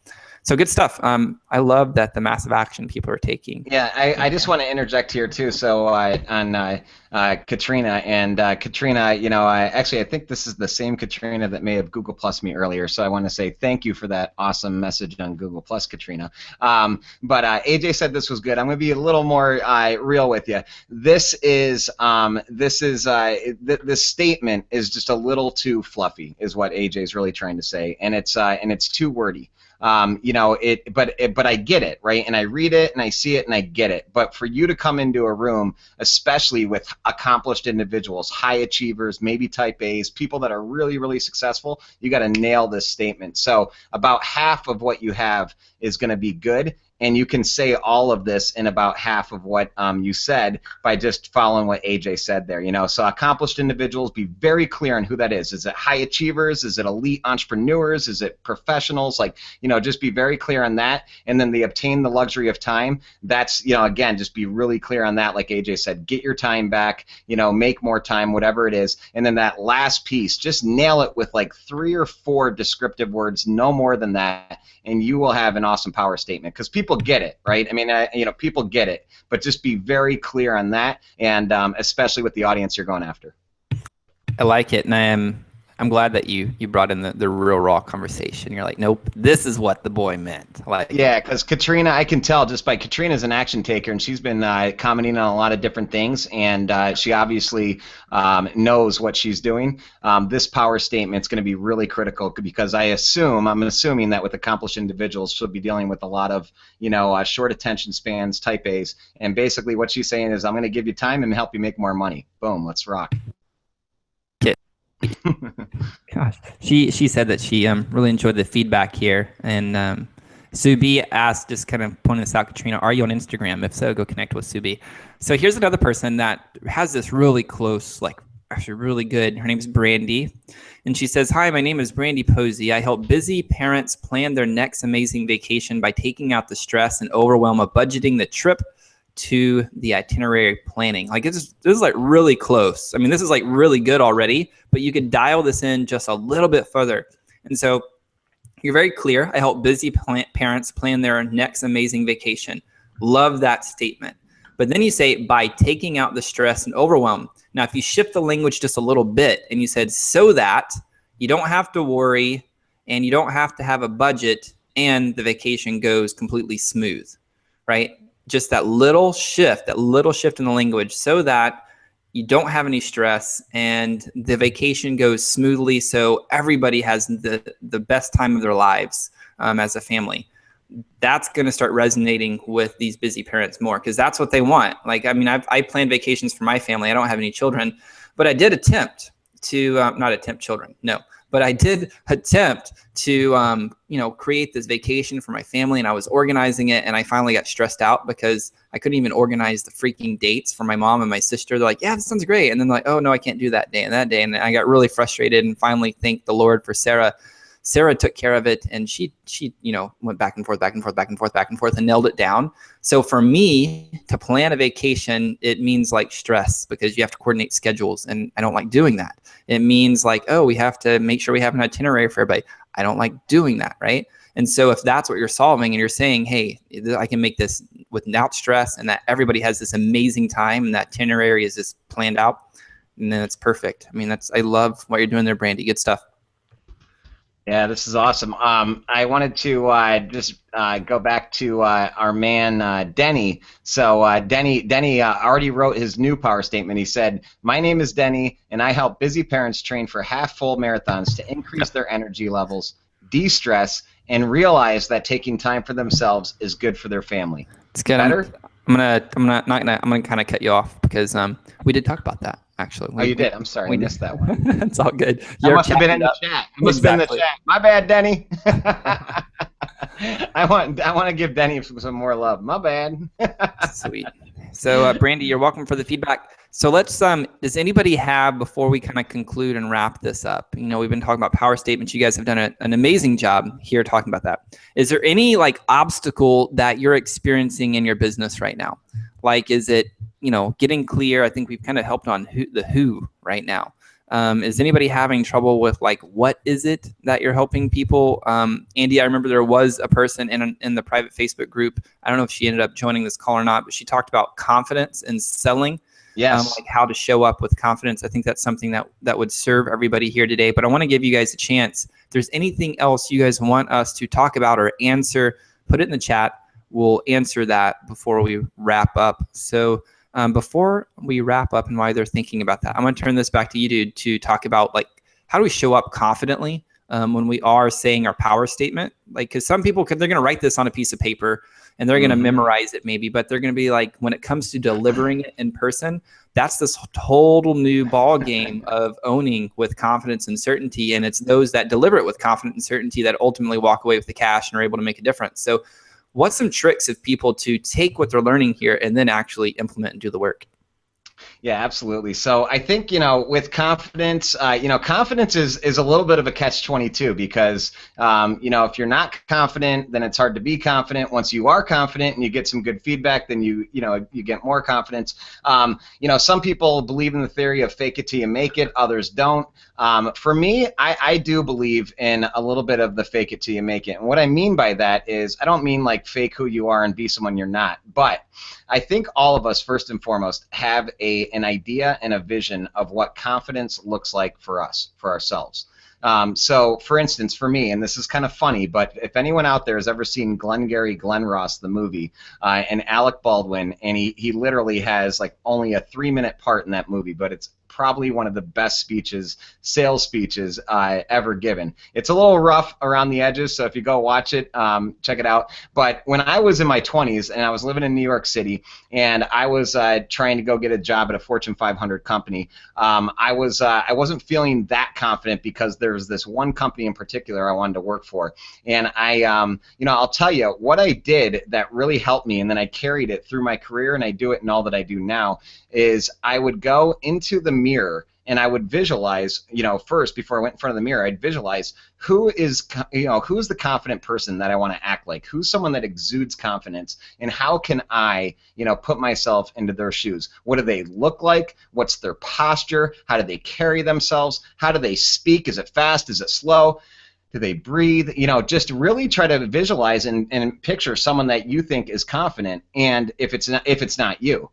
So good stuff. I love that the massive action people are taking. Yeah, I just want to interject here too. So on Katrina, and Katrina, actually I think this is the same Katrina that may have Google Plus me earlier. So I want to say thank you for that awesome message on Google Plus, Katrina. But AJ said this was good. I'm going to be a little more real with you. This statement is just a little too fluffy, is what AJ is really trying to say, and it's too wordy. But I get it, right? And I read it and I see it and I get it. But for you to come into a room, especially with accomplished individuals, high achievers, maybe type A's, people that are really, really successful, you got to nail this statement. So about half of what you have is going to be good, and you can say all of this in about half of what you said by just following what AJ said there. So accomplished individuals, be very clear on who that is. Is it high achievers? Is it elite entrepreneurs? Is it professionals? Just be very clear on that. And then they obtain the luxury of time. That's, again, just be really clear on that. Like AJ said, get your time back, make more time, whatever it is. And then that last piece, just nail it with like 3 or 4 descriptive words, no more than that, and you will have an awesome power statement, because people get it, right? I mean, people get it, but just be very clear on that, and especially with the audience you're going after. I like it, and I'm glad that you brought in the real raw conversation. You're like, nope, this is what the boy meant. Yeah, because Katrina, I can tell just by Katrina's an action taker, and she's been commenting on a lot of different things, and she obviously knows what she's doing. This power statement's going to be really critical, because I'm assuming that with accomplished individuals, she'll be dealing with a lot of short attention spans, type A's, and basically what she's saying is, I'm going to give you time and help you make more money. Boom, let's rock. Gosh, she said that she really enjoyed the feedback here, and Subi asked, just kind of pointing this out, Katrina, are you on Instagram? If so, go connect with Subi. So here's another person that has this really close, actually really good. Her name is Brandy, and she says, hi, my name is Brandy Posey. I help busy parents plan their next amazing vacation by taking out the stress and overwhelm of budgeting the trip to the itinerary planning. This is like really close. I mean, this is like really good already, but you could dial this in just a little bit further. And so you're very clear. I help busy parents plan their next amazing vacation. Love that statement. But then you say, by taking out the stress and overwhelm. Now, if you shift the language just a little bit and you said, so that you don't have to worry and you don't have to have a budget and the vacation goes completely smooth, right? Just that little shift in the language, so that you don't have any stress and the vacation goes smoothly, so everybody has the best time of their lives as a family. That's going to start resonating with these busy parents more, because that's what they want. I plan vacations for my family. I don't have any children, but I did attempt to not attempt children, no. But I did attempt to, create this vacation for my family, and I was organizing it, and I finally got stressed out because I couldn't even organize the freaking dates for my mom and my sister. They're like, yeah, this sounds great. And then like, oh no, I can't do that day and that day. And I got really frustrated, and finally thanked the Lord for Sarah. Sarah took care of it, and she went back and forth and nailed it down. So for me to plan a vacation, it means like stress, because you have to coordinate schedules, and I don't like doing that. It means like, oh, we have to make sure we have an itinerary for everybody. I don't like doing that, right? And so if that's what you're solving, and you're saying, hey, I can make this without stress, and that everybody has this amazing time, and that itinerary is just planned out, and then it's perfect. I mean, I love what you're doing there, Brandy. Good stuff. Yeah, this is awesome. I wanted to just go back to our man Denny. So Denny already wrote his new power statement. He said, my name is Denny, and I help busy parents train for half-full marathons to increase their energy levels, de-stress, and realize that taking time for themselves is good for their family. It's good. Better? I'm gonna kind of cut you off, because we did talk about that, actually. You did. I'm sorry, I missed that one. It's all good. I must have been in the chat. I must have been in the chat. My bad, Denny. I want to give Denny some more love. My bad. Sweet. So, Brandy, you're welcome for the feedback. So let's, does anybody have, before we kind of conclude and wrap this up, we've been talking about power statements. You guys have done an amazing job here talking about that. Is there any obstacle that you're experiencing in your business right now? Is it, getting clear? I think we've kind of helped on the who right now. Is anybody having trouble with what is it that you're helping people? Andy, I remember there was a person in the private Facebook group. I don't know if she ended up joining this call or not, but she talked about confidence and selling. Yes. How to show up with confidence. I think that's something that would serve everybody here today. But I want to give you guys a chance. If there's anything else you guys want us to talk about or answer, put it in the chat. We'll answer that before we wrap up. So before we wrap up, and while they're thinking about that, I'm going to turn this back to you, dude, to talk about how do we show up confidently when we are saying our power statement? Because some people, they're going to write this on a piece of paper and they're going to memorize it maybe, but they're going to be when it comes to delivering it in person, that's this total new ball game of owning with confidence and certainty. And it's those that deliver it with confidence and certainty that ultimately walk away with the cash and are able to make a difference. So What's some tricks of people to take what they're learning here and then actually implement and do the work? Yeah, absolutely. So I think, with confidence, confidence is a little bit of a catch-22 because, if you're not confident, then it's hard to be confident. Once you are confident and you get some good feedback, then you get more confidence. Some people believe in the theory of fake it till you make it, others don't. For me, I do believe in a little bit of the fake it till you make it. And what I mean by that is I don't mean like fake who you are and be someone you're not, but I think all of us, first and foremost, have an idea and a vision of what confidence looks like for us, for ourselves. So, for instance, for me, and this is kind of funny, but if anyone out there has ever seen Glengarry Glen Ross, the movie, and Alec Baldwin, and he literally has like only a 3-minute part in that movie, but it's probably one of the best speeches, sales speeches ever given. It's a little rough around the edges, so if you go watch it, check it out. But when I was in my 20s and I was living in New York City and I was trying to go get a job at a Fortune 500 company, I wasn't feeling that confident because there was this one company in particular I wanted to work for. And I'll tell you what I did that really helped me, and then I carried it through my career, and I do it in all that I do now, is I would go into the mirror and I would visualize, first before I went in front of the mirror, I'd visualize who's the confident person that I want to act like, who's someone that exudes confidence, and how can I, put myself into their shoes. What do they look like? What's their posture? How do they carry themselves? How do they speak? Is it fast? Is it slow? Do they breathe? Just really try to visualize and picture someone that you think is confident, and if it's not you,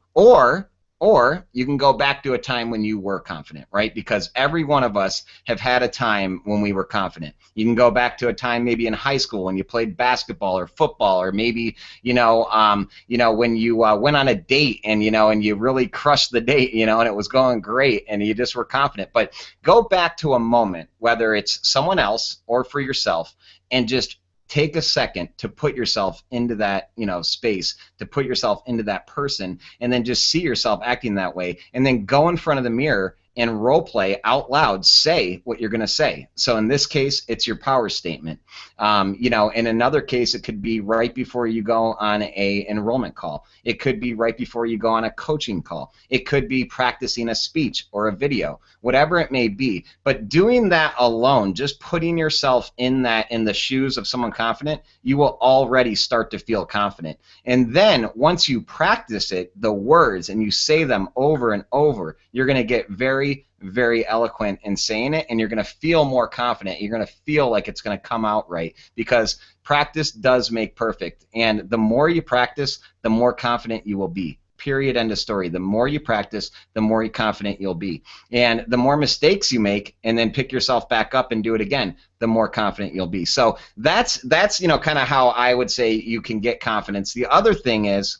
or you can go back to a time when you were confident, right? Because every one of us have had a time when we were confident. You can go back to a time maybe in high school when you played basketball or football, or maybe when you went on a date and you really crushed the date, and it was going great and you just were confident. But go back to a moment, whether it's someone else or for yourself, and just take a second to put yourself into that space, to put yourself into that person, and then just see yourself acting that way, and then go in front of the mirror and role play out loud, say what you're going to say. So in this case, it's your power statement. In another case, it could be right before you go on a enrollment call. It could be right before you go on a coaching call. It could be practicing a speech or a video, whatever it may be. But doing that alone, just putting yourself in the shoes of someone confident, you will already start to feel confident. And then once you practice it, the words, and you say them over and over, you're going to get very, very eloquent in saying it, and you're going to feel more confident. You're going to feel like it's going to come out right, because practice does make perfect. And the more you practice, the more confident you will be. Period. End of story. The more you practice, the more confident you'll be. And the more mistakes you make and then pick yourself back up and do it again, the more confident you'll be. So that's kind of how I would say you can get confidence. The other thing is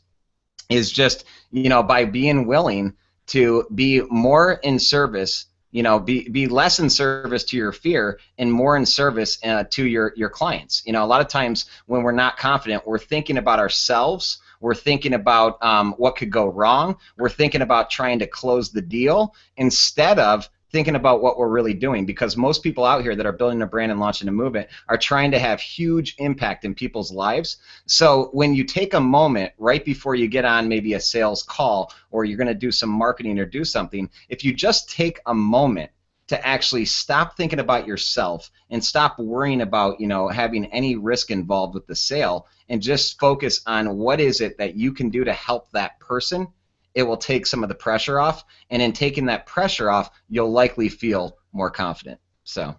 just, by being willing to be more in service, be less in service to your fear and more in service to your clients. A lot of times when we're not confident, we're thinking about ourselves. We're thinking about what could go wrong. We're thinking about trying to close the deal instead of thinking about what we're really doing, because most people out here that are building a brand and launching a movement are trying to have huge impact in people's lives. So when you take a moment right before you get on maybe a sales call, or you're going to do some marketing or do something, if you just take a moment to actually stop thinking about yourself and stop worrying about having any risk involved with the sale, and just focus on what is it that you can do to help that person, it will take some of the pressure off, and in taking that pressure off, you'll likely feel more confident. So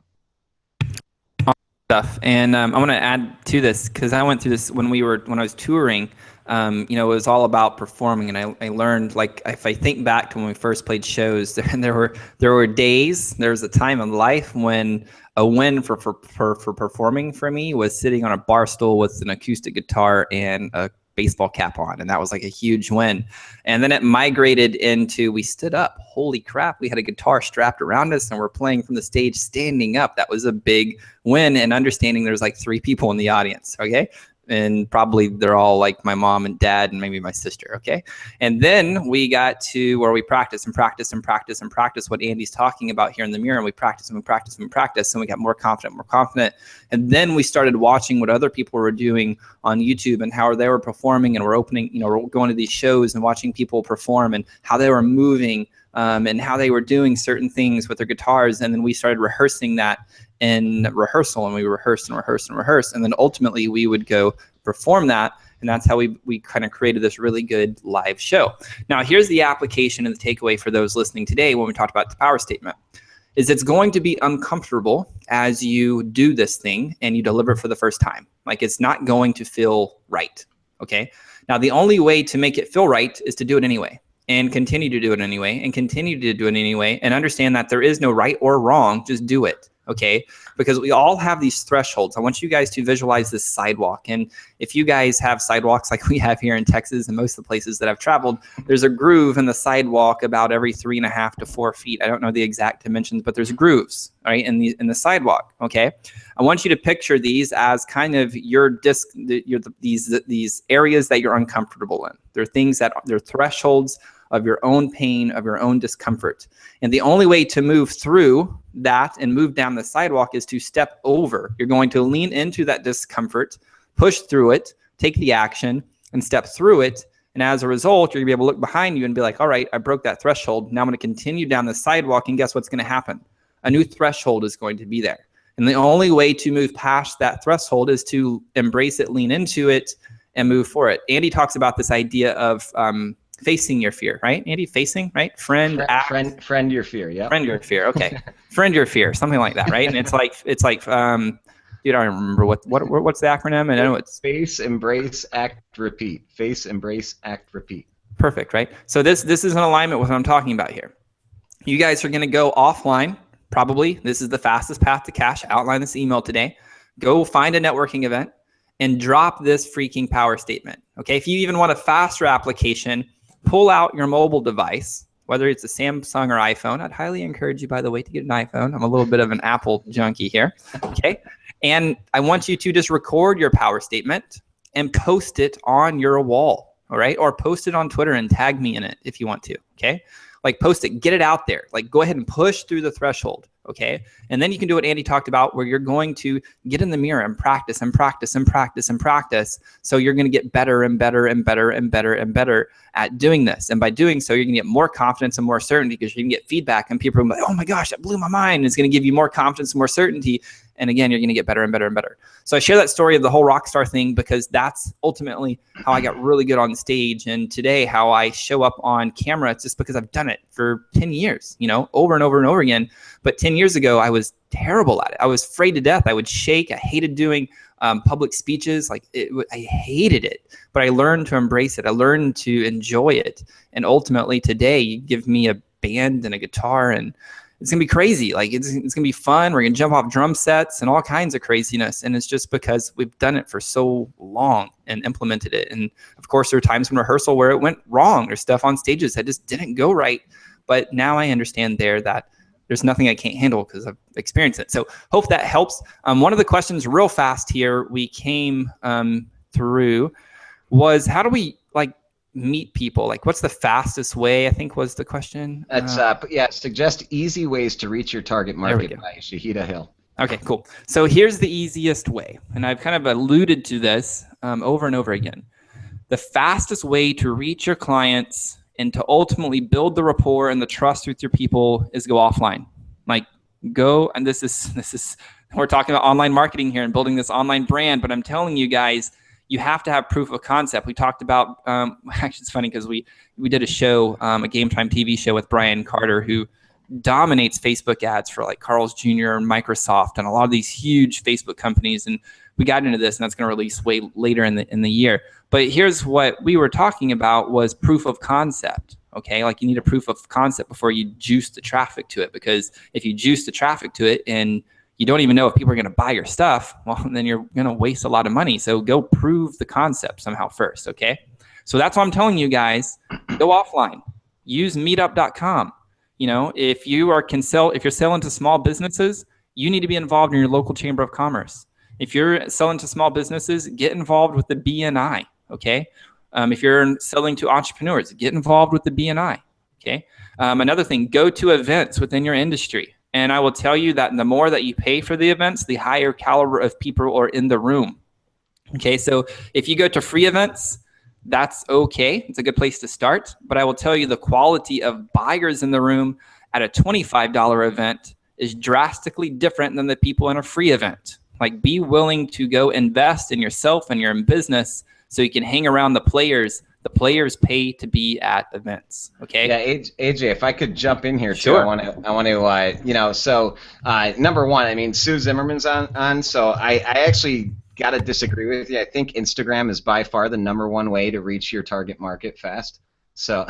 stuff. And I want to add to this, because I went through this when I was touring. It was all about performing, and I learned, like, if I think back to when we first played shows, there were days, there was a time in life when a win for performing for me was sitting on a bar stool with an acoustic guitar and a baseball cap on, and that was like a huge win. And then it migrated into, we stood up. Holy crap, we had a guitar strapped around us and we're playing from the stage standing up. That was a big win, and understanding there's like 3 people in the audience. Okay, and probably they're all like my mom and dad and maybe my sister, okay? And then we got to where we practice and practice and practice and practice what Andy's talking about here in the mirror, and we practice and we practice and we practice, and we got more confident. And then we started watching what other people were doing on YouTube and how they were performing, and we're opening, we're going to these shows and watching people perform and how they were moving, and how they were doing certain things with their guitars. And then we started rehearsing that in rehearsal, and we rehearsed and rehearsed and rehearsed. And then ultimately we would go perform that. And that's how we kind of created this really good live show. Now, here's the application and the takeaway for those listening today when we talked about the power statement. Is it's going to be uncomfortable as you do this thing and you deliver it for the first time. Like, it's not going to feel right, okay? Now, the only way to make it feel right is to do it anyway, and continue to do it anyway, and continue to do it anyway, and understand that there is no right or wrong, just do it, okay? Because we all have these thresholds. I want you guys to visualize this sidewalk. And if you guys have sidewalks like we have here in Texas and most of the places that I've traveled, there's a groove in the sidewalk about every 3.5 to 4 feet. I don't know the exact dimensions, but there's grooves, right, in the sidewalk, okay? I want you to picture these as kind of these areas that you're uncomfortable in. They're things that they're thresholds of your own pain, of your own discomfort. And the only way to move through that and move down the sidewalk is to step over. You're going to lean into that discomfort, push through it, take the action, and step through it. And as a result, you're gonna be able to look behind you and be like, all right, I broke that threshold. Now I'm gonna continue down the sidewalk, and guess what's gonna happen? A new threshold is going to be there. And the only way to move past that threshold is to embrace it, lean into it, and move for it. Andy talks about this idea of facing your fear, right? Andy, facing, right? Friend your fear, yeah. Friend your fear, okay. Friend your fear, something like that, right? And it's like, dude, I don't remember what's the acronym. And I know it's face, embrace, act, repeat. Face, embrace, act, repeat. Perfect, right? So this is in alignment with what I'm talking about here. You guys are gonna go offline, probably. This is the fastest path to cash. Outline this email today. Go find a networking event and drop this freaking power statement, okay? If you even want a faster application, pull out your mobile device, whether it's a Samsung or iPhone. I'd highly encourage you, by the way, to get an iPhone. I'm a little bit of an Apple junkie here, okay? And I want you to just record your power statement and post it on your wall, all right? Or post it on Twitter and tag me in it if you want to, okay? Like, post it, get it out there. Like, go ahead and push through the threshold, okay? And then you can do what Andy talked about, where you're going to get in the mirror and practice and practice and practice and practice. So you're going to get better and better and better and better and better at doing this. And by doing so, you're going to get more confidence and more certainty, because you can get feedback and people are like, oh my gosh, that blew my mind. And it's going to give you more confidence and more certainty. And again, you're going to get better and better and better. So I share that story of the whole rock star thing because that's ultimately how I got really good on stage. And today, how I show up on camera, it's just because I've done it for 10 years, over and over and over again. But 10 years ago, I was terrible at it. I was afraid to death. I would shake. I hated doing public speeches. I hated it. But I learned to embrace it. I learned to enjoy it. And ultimately, today, you give me a band and a guitar, and it's going to be crazy. Like, it's going to be fun. We're going to jump off drum sets and all kinds of craziness. And it's just because we've done it for so long and implemented it. And of course, there are times in rehearsal where it went wrong. There's stuff on stages that just didn't go right. But now I understand that there's nothing I can't handle because I've experienced it. So hope that helps. One of the questions real fast here we came through was, how do we meet people? What's the fastest way, I think was the question. That's suggest easy ways to reach your target market by Shahida Hill. Okay, cool. So here's the easiest way, and I've kind of alluded to this over and over again. The fastest way to reach your clients and to ultimately build the rapport and the trust with your people is go offline. Go, and this is we're talking about online marketing here and building this online brand, but I'm telling you guys, you have to have proof of concept. We talked about, actually it's funny because we did a show, a Game Time TV show with Brian Carter, who dominates Facebook ads for Carl's Jr. and Microsoft and a lot of these huge Facebook companies. And we got into this, and that's going to release way later in the year. But here's what we were talking about was proof of concept. Okay, you need a proof of concept before you juice the traffic to it, because if you juice the traffic to it and you don't even know if people are going to buy your stuff, well, then you're going to waste a lot of money. So go prove the concept somehow first, okay? So that's what I'm telling you guys. Go offline. Use meetup.com. If you're selling to small businesses, you need to be involved in your local chamber of commerce. If you're selling to small businesses, get involved with the BNI, okay? If you're selling to entrepreneurs, get involved with the BNI, okay? Another thing, go to events within your industry. And I will tell you that the more that you pay for the events, the higher caliber of people are in the room. Okay, so if you go to free events, that's okay. It's a good place to start. But I will tell you the quality of buyers in the room at a $25 event is drastically different than the people in a free event. Like, be willing to go invest in yourself and your business so you can hang around the players. The players pay to be at events. Okay. Yeah, AJ, if I could jump in here too, Sure. I want to, so number one, I mean, Sue Zimmerman's on, so I actually got to disagree with you. I think Instagram is by far the #1 way to reach your target market fast. So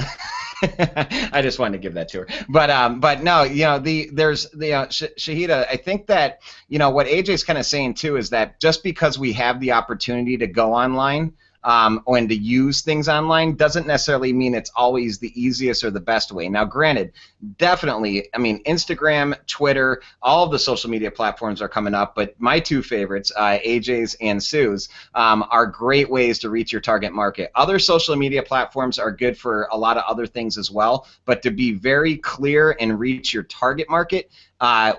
I just wanted to give that to her. But no, there's Shahida, I think that, what AJ's kind of saying too is that just because we have the opportunity to go online, and to use things online doesn't necessarily mean it's always the easiest or the best way. Now, granted, definitely, I mean, Instagram, Twitter, all of the social media platforms are coming up, but my two favorites, AJ's and Sue's, are great ways to reach your target market. Other social media platforms are good for a lot of other things as well, but to be very clear and reach your target market,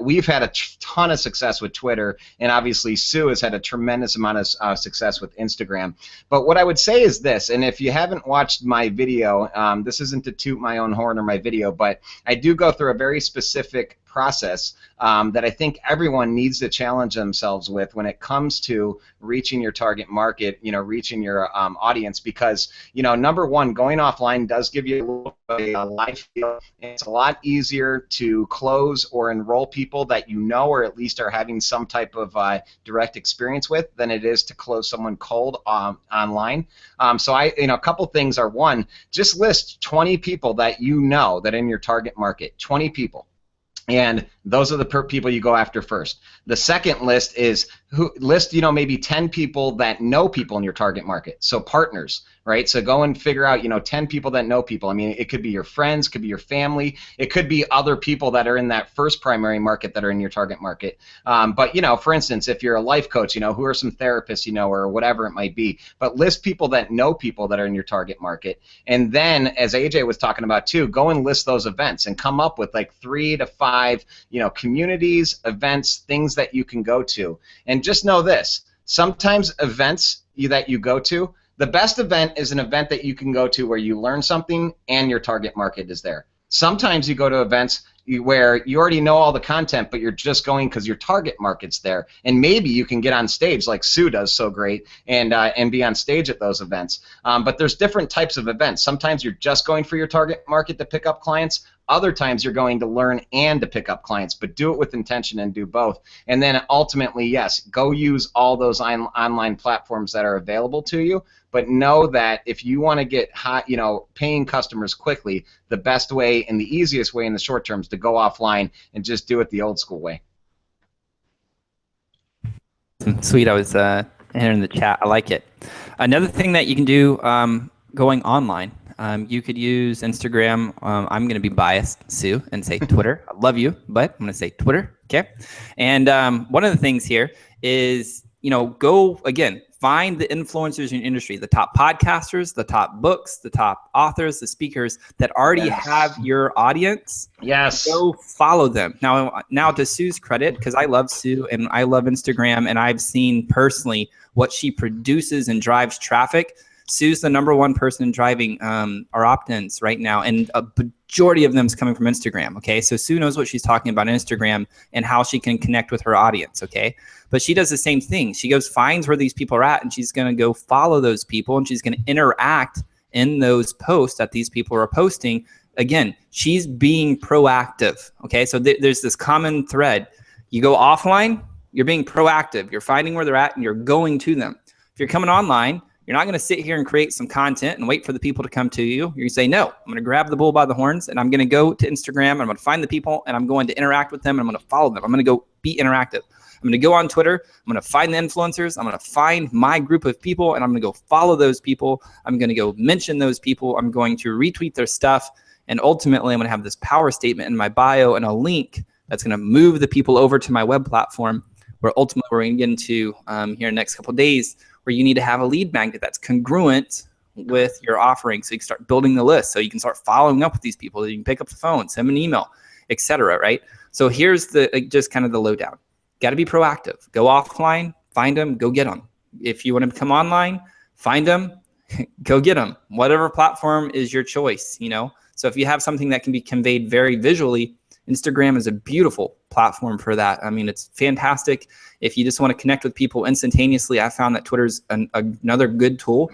we've had a ton of success with Twitter, and obviously Sue has had a tremendous amount of success with Instagram. But what I would say is this, and if you haven't watched my video, this isn't to toot my own horn or my video, but I do go through a very specific process that I think everyone needs to challenge themselves with when it comes to reaching your target market, reaching your audience, because, number one, going offline does give you a little bit of a life feel. It's a lot easier to close or enroll people that you know or at least are having some type of direct experience with than it is to close someone cold online. So a couple things are, one, just list 20 people that you know that are in your target market, 20 people. And those are the people you go after first. The second list is maybe 10 people that know people in your target market. So partners, right? So go and figure out, 10 people that know people. I mean, it could be your friends, could be your family, it could be other people that are in that first primary market that are in your target market. But for instance, if you're a life coach, who are some therapists, or whatever it might be. But list people that know people that are in your target market. And then, as AJ was talking about too, go and list those events and come up with like 3 to 5, communities, events, things that you can go to. And just know this, sometimes events that you go to, the best event is an event that you can go to where you learn something and your target market is there. Sometimes you go to events where you already know all the content, but you're just going because your target market's there, and maybe you can get on stage like Sue does so great and be on stage at those events. But there's different types of events. Sometimes you're just going for your target market to pick up clients. Other times you're going to learn and to pick up clients, but do it with intention and do both. And then ultimately, yes, go use all those online platforms that are available to you, but know that if you want to get hot, paying customers quickly, the best way and the easiest way in the short term is to go offline and just do it the old school way. Sweet. I was in the chat. I like it. Another thing that you can do going online, you could use Instagram. I'm going to be biased, Sue, and say Twitter. I love you, but I'm going to say Twitter. Okay. And one of the things here is, go again, find the influencers in your industry, the top podcasters, the top books, the top authors, the speakers that already have your audience. Yes. Go follow them. Now to Sue's credit, because I love Sue and I love Instagram, and I've seen personally what she produces and drives traffic. Sue's the #1 person driving our opt-ins right now, and a majority of them is coming from Instagram, okay? So Sue knows what she's talking about on Instagram and how she can connect with her audience, okay? But she does the same thing. She goes, finds where these people are at, and she's going to go follow those people, and she's going to interact in those posts that these people are posting. Again, she's being proactive, okay? So there's this common thread. You go offline, you're being proactive. You're finding where they're at, and you're going to them. If you're coming online, you're not going to sit here and create some content and wait for the people to come to you. You're going to say, no, I'm going to grab the bull by the horns, and I'm going to go to Instagram, and I'm going to find the people, and I'm going to interact with them, and I'm going to follow them. I'm going to go be interactive. I'm going to go on Twitter. I'm going to find the influencers. I'm going to find my group of people, and I'm going to go follow those people. I'm going to go mention those people. I'm going to retweet their stuff, and ultimately I'm going to have this power statement in my bio and a link that's going to move the people over to my web platform, where ultimately we're going to get into here in the next couple of days, where you need to have a lead magnet that's congruent with your offering, so you can start building the list, so you can start following up with these people. You can pick up the phone, send them an email, etc. Right? So here's the just kind of the lowdown. Got to be proactive. Go offline, find them, go get them. If you want to come online, find them, go get them. Whatever platform is your choice, you know. So if you have something that can be conveyed very visually, Instagram is a beautiful platform for that. I mean, it's fantastic. If you just want to connect with people instantaneously, I found that Twitter's another good tool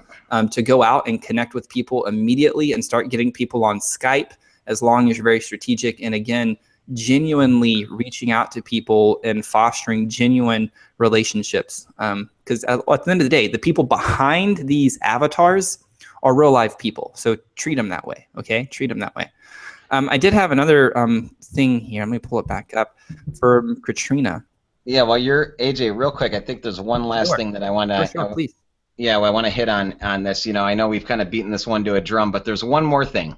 to go out and connect with people immediately and start getting people on Skype, as long as you're very strategic. And again, genuinely reaching out to people and fostering genuine relationships. Because at the end of the day, the people behind these avatars are real life people. So treat them that way, okay? Treat them that way. I did have another thing here. Let me pull it back up for Katrina. Yeah, well, you're AJ. Real quick, I think there's one last thing that I want to. Sure, please. Yeah, well, I want to hit on this. You know, I know we've kind of beaten this one to a drum, but there's one more thing.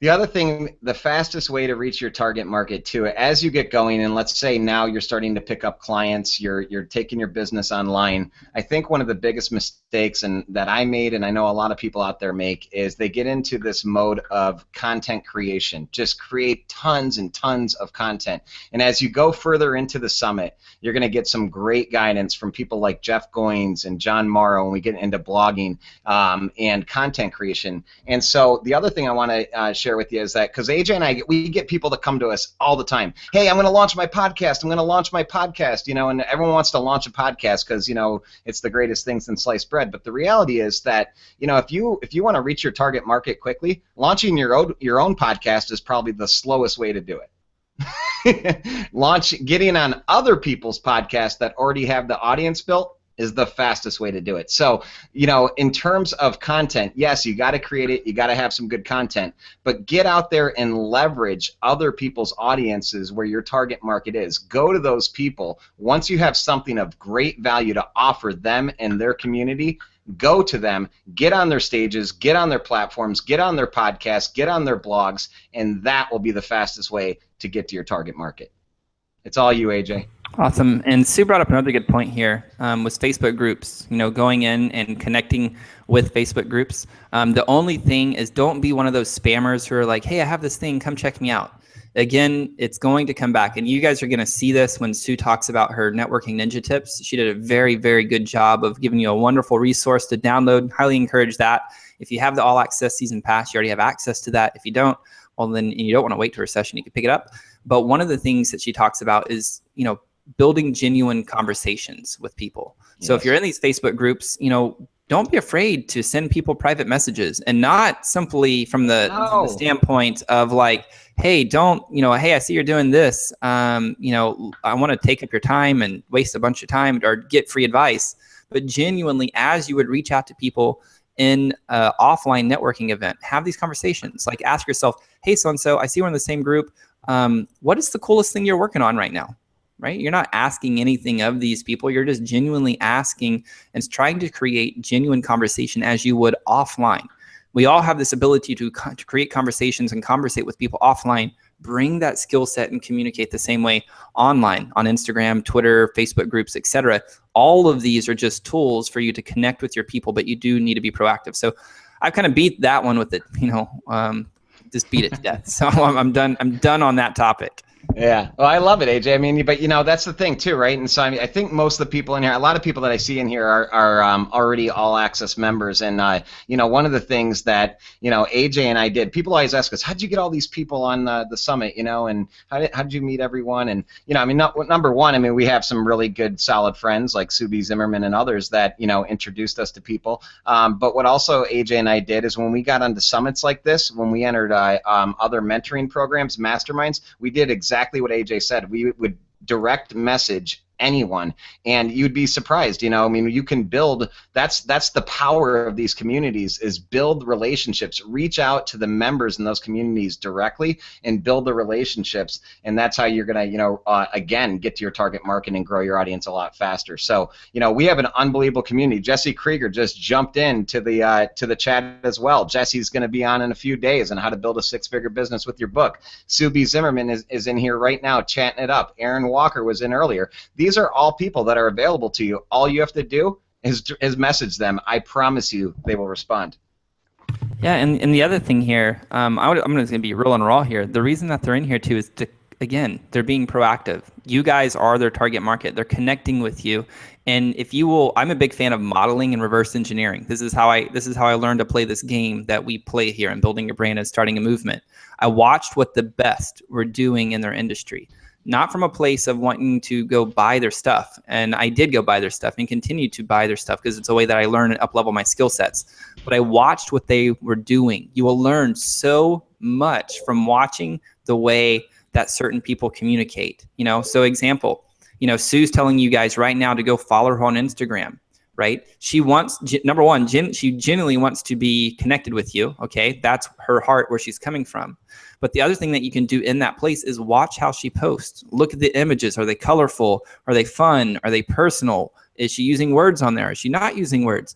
The other thing, the fastest way to reach your target market too, as you get going, and let's say now you're starting to pick up clients, you're taking your business online. I think one of the biggest mistakes and that I made, and I know a lot of people out there make, is they get into this mode of content creation. Just create tons and tons of content. And as you go further into the summit, you're going to get some great guidance from people like Jeff Goins and John Morrow when we get into blogging and content creation. And so the other thing I want to share with you is that, because AJ and I, we get people that come to us all the time. Hey, I'm going to launch my podcast. I'm going to launch my podcast. You know, and everyone wants to launch a podcast because, you know, it's the greatest thing since sliced bread. But the reality is that, you know, if you want to reach your target market quickly, launching your own podcast is probably the slowest way to do it. Getting on other people's podcasts that already have the audience built is the fastest way to do it. So, you know, in terms of content, yes, you got to create it, you got to have some good content, but get out there and leverage other people's audiences where your target market is. Go to those people. Once you have something of great value to offer them and their community, go to them, get on their stages, get on their platforms, get on their podcasts, get on their blogs, and that will be the fastest way to get to your target market. It's all you, AJ. Awesome. And Sue brought up another good point here, was Facebook groups. You know, going in and connecting with Facebook groups. The only thing is, don't be one of those spammers who are like, hey, I have this thing, come check me out. Again, it's going to come back. And you guys are going to see this when Sue talks about her networking ninja tips. She did a very, very good job of giving you a wonderful resource to download. Highly encourage that. If you have the All Access Season Pass, you already have access to that. If you don't, well, then you don't want to wait to her session, you can pick it up. But one of the things that she talks about is, you know, building genuine conversations with people. Yes. So if you're in these Facebook groups, you know, don't be afraid to send people private messages, and not simply from the standpoint of like, hey, hey, I see you're doing this. You know, I want to take up your time and waste a bunch of time or get free advice. But genuinely, as you would reach out to people in an offline networking event, have these conversations. Like, ask yourself, hey, so-and-so, I see we're in the same group. What is the coolest thing you're working on right now? Right? You're not asking anything of these people. You're just genuinely asking and trying to create genuine conversation as you would offline. We all have this ability to create conversations and conversate with people offline. Bring that skill set and communicate the same way online, on Instagram, Twitter, Facebook groups, etc. All of these are just tools for you to connect with your people, but you do need to be proactive. So I've kind of beat that one with it, you know, just beat it to death. So I'm done on that topic. Yeah, well, I love it, AJ. I mean, but you know, that's the thing too, right? And so I mean, I think most of the people in here, a lot of people that I see in here are already all access members. And you know, one of the things that, you know, AJ and I did, people always ask us, how'd you get all these people on the summit, you know, and how did you meet everyone? And you know, I mean, number one, I mean, we have some really good, solid friends like Subi Zimmerman and others that, you know, introduced us to people. But what also AJ and I did is, when we got onto summits like this, when we entered other mentoring programs, masterminds, we did exactly what AJ said. We would direct message anyone. And you'd be surprised, you know, I mean, you can build, that's the power of these communities, is build relationships, reach out to the members in those communities directly and build the relationships. And that's how you're going to, you know, again, get to your target market and grow your audience a lot faster. So, you know, we have an unbelievable community. Jesse Krieger just jumped into the chat as well. Jesse's going to be on in a few days on how to build a six-figure business with your book. Subi Zimmerman is in here right now chatting it up. Aaron Walker was in earlier. These are all people that are available to you. All you have to do is message them. I promise you they will respond. Yeah, and the other thing here, I'm going to be real and raw here. The reason that they're in here too is to, again, they're being proactive. You guys are their target market. They're connecting with you. And if you will, I'm a big fan of modeling and reverse engineering. This is how I learned to play this game that we play here in building a brand and starting a movement. I watched what the best were doing in their industry, not from a place of wanting to go buy their stuff. And I did go buy their stuff and continue to buy their stuff because it's a way that I learn and up-level my skill sets. But I watched what they were doing. You will learn so much from watching the way that certain people communicate. You know, so example, you know, Sue's telling you guys right now to go follow her on Instagram, right? She wants, number one, she genuinely wants to be connected with you, okay? That's her heart, where she's coming from. But the other thing that you can do in that place is watch how she posts. Look at the images. Are they colorful? Are they fun? Are they personal? Is she using words on there? Is she not using words?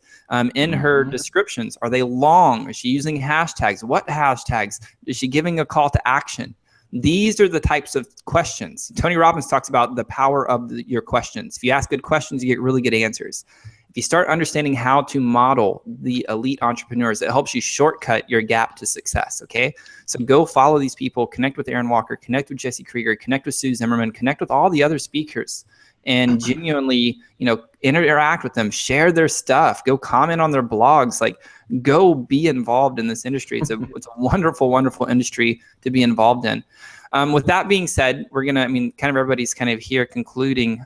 In her descriptions, are they long? Is she using hashtags? What hashtags? Is she giving a call to action? These are the types of questions. Tony Robbins talks about the power of your questions. If you ask good questions, you get really good answers. If you start understanding how to model the elite entrepreneurs, it helps you shortcut your gap to success, okay? So go follow these people, connect with Aaron Walker, connect with Jesse Krieger, connect with Sue Zimmerman, connect with all the other speakers, and genuinely, you know, interact with them, share their stuff, go comment on their blogs, like go be involved in this industry. It's a wonderful, wonderful industry to be involved in. With that being said, we're gonna, I mean, kind of everybody's kind of here concluding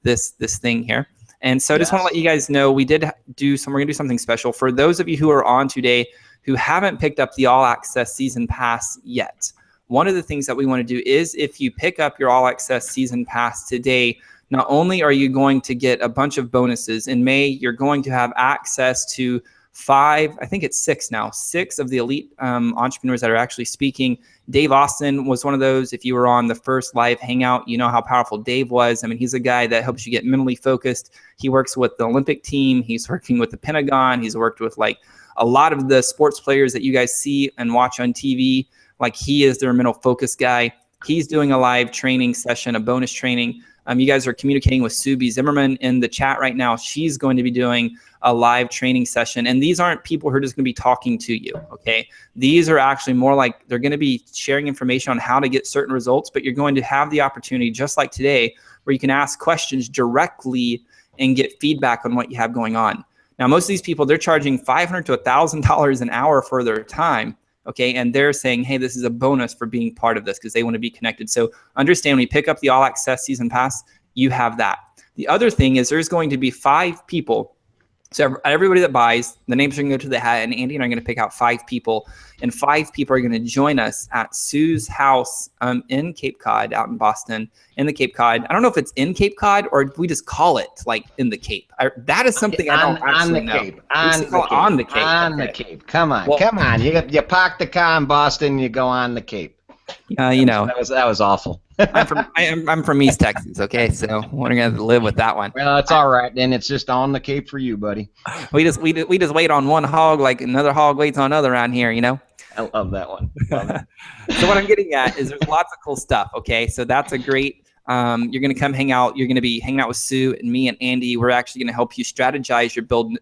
this thing here. And so I just want to let you guys know we're gonna do something special. For those of you who are on today who haven't picked up the All Access Season Pass yet, one of the things that we want to do is, if you pick up your All Access Season Pass today, not only are you going to get a bunch of bonuses, in May, you're going to have access to 5, I think it's 6 now, 6 of the elite entrepreneurs that are actually speaking. Dave Austin was one of those. If you were on the first live Hangout, you know how powerful Dave was. I mean, he's a guy that helps you get mentally focused. He works with the Olympic team. He's working with the Pentagon. He's worked with like a lot of the sports players that you guys see and watch on TV. Like, he is their mental focus guy. He's doing a live training session, a bonus training. You guys are communicating with Subi Zimmerman in the chat right now. She's going to be doing a live training session. And these aren't people who are just going to be talking to you, okay? These are actually more like they're going to be sharing information on how to get certain results, but you're going to have the opportunity, just like today, where you can ask questions directly and get feedback on what you have going on. Now, most of these people, they're charging $500 to $1,000 an hour for their time. Okay, and they're saying, hey, this is a bonus for being part of this because they want to be connected. So understand, when you pick up the All Access Season Pass, you have that. The other thing is there's going to be 5 people. So everybody that buys, the names are going to go to the hat, and Andy and I are going to pick out 5 people, and 5 people are going to join us at Sue's house in Cape Cod, out in Boston, in the Cape Cod. I don't know if it's in Cape Cod or if we just call it like in the Cape. That is something I don't actually know. On the Cape. On the Cape. Come on, well, come on. You park the car in Boston, you go on the Cape. You know, that was awful. I'm from East Texas, okay, so we're gonna live with that one. Well, it's all right, then. It's just on the Cape for you, buddy. We just wait on one hog like another hog waits on another around here, you know. I love that one. So what I'm getting at is there's lots of cool stuff. Okay, so that's a great. You're gonna come hang out. You're gonna be hanging out with Sue and me and Andy. We're actually gonna help you strategize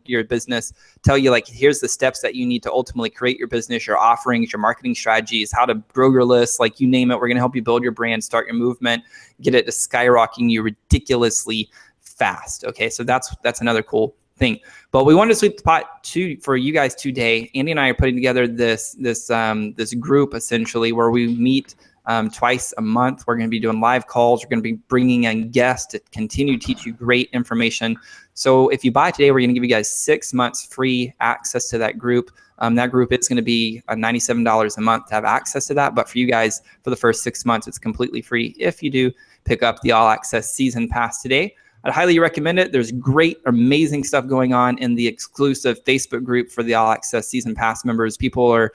your business. Tell you, like, here's the steps that you need to ultimately create your business, your offerings, your marketing strategies, how to grow your list, like you name it. We're gonna help you build your brand, start your movement, get it to skyrocketing you ridiculously fast. Okay, so that's another cool thing. But we wanted to sweep the pot for you guys today. Andy and I are putting together this group essentially where we meet twice a month. We're going to be doing live calls. We're going to be bringing in guests to continue to teach you great information. So if you buy today, we're going to give you guys 6 months free access to that group. That group is going to be $97 a month to have access to that. But for you guys, for the first 6 months, it's completely free if you do pick up the All Access Season Pass today. I'd highly recommend it. There's great, amazing stuff going on in the exclusive Facebook group for the All Access Season Pass members. People are,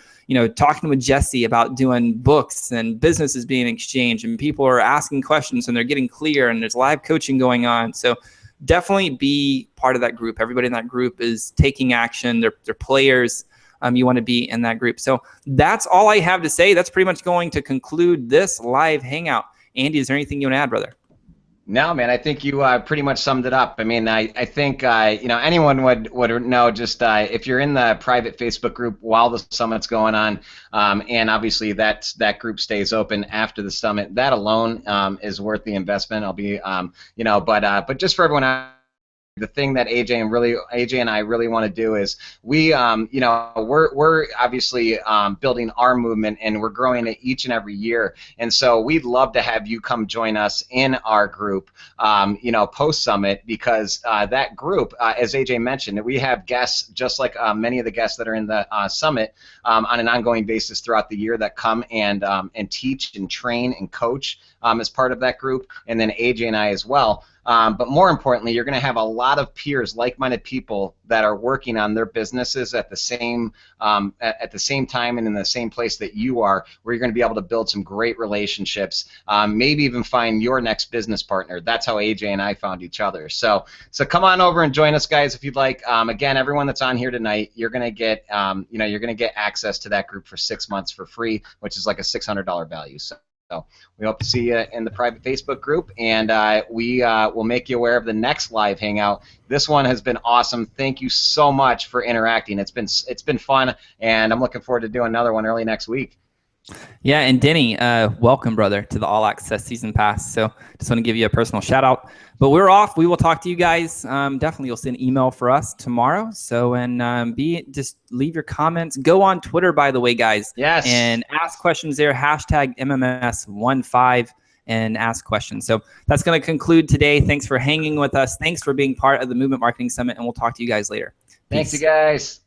talking with Jesse about doing books and businesses being exchanged, and people are asking questions and they're getting clear, and there's live coaching going on. So definitely be part of that group. Everybody in that group is taking action. They're players. You want to be in that group. So that's all I have to say. That's pretty much going to conclude this live hangout. Andy, is there anything you want to add, brother? No, man, I think you pretty much summed it up. I mean, I think, anyone would know just if you're in the private Facebook group while the summit's going on, and obviously that group stays open after the summit, that alone is worth the investment. I'll be, but just for everyone else, the thing that AJ and I really want to do is we're obviously building our movement, and we're growing it each and every year. And so we'd love to have you come join us in our group, post summit, because that group, as AJ mentioned, we have guests just like many of the guests that are in the summit on an ongoing basis throughout the year that come and teach and train and coach as part of that group, and then AJ and I as well. But more importantly, you're going to have a lot of peers, like-minded people that are working on their businesses at the same time and in the same place that you are, where you're going to be able to build some great relationships, maybe even find your next business partner. That's how AJ and I found each other. So come on over and join us, guys, if you'd like. Again, everyone that's on here tonight, you're going to get access to that group for 6 months for free, which is like a $600 value. So we hope to see you in the private Facebook group, and we will make you aware of the next live hangout. This one has been awesome. Thank you so much for interacting. It's been fun, and I'm looking forward to doing another one early next week. Yeah, and Denny, welcome, brother, to the All Access Season Pass. So just want to give you a personal shout out. But we're off. We will talk to you guys. Definitely, you'll send an email for us tomorrow. So, and just leave your comments. Go on Twitter, by the way, guys. Yes. And ask questions there. Hashtag MMS15 and ask questions. So that's going to conclude today. Thanks for hanging with us. Thanks for being part of the Movement Marketing Summit, and we'll talk to you guys later. Thanks, you guys.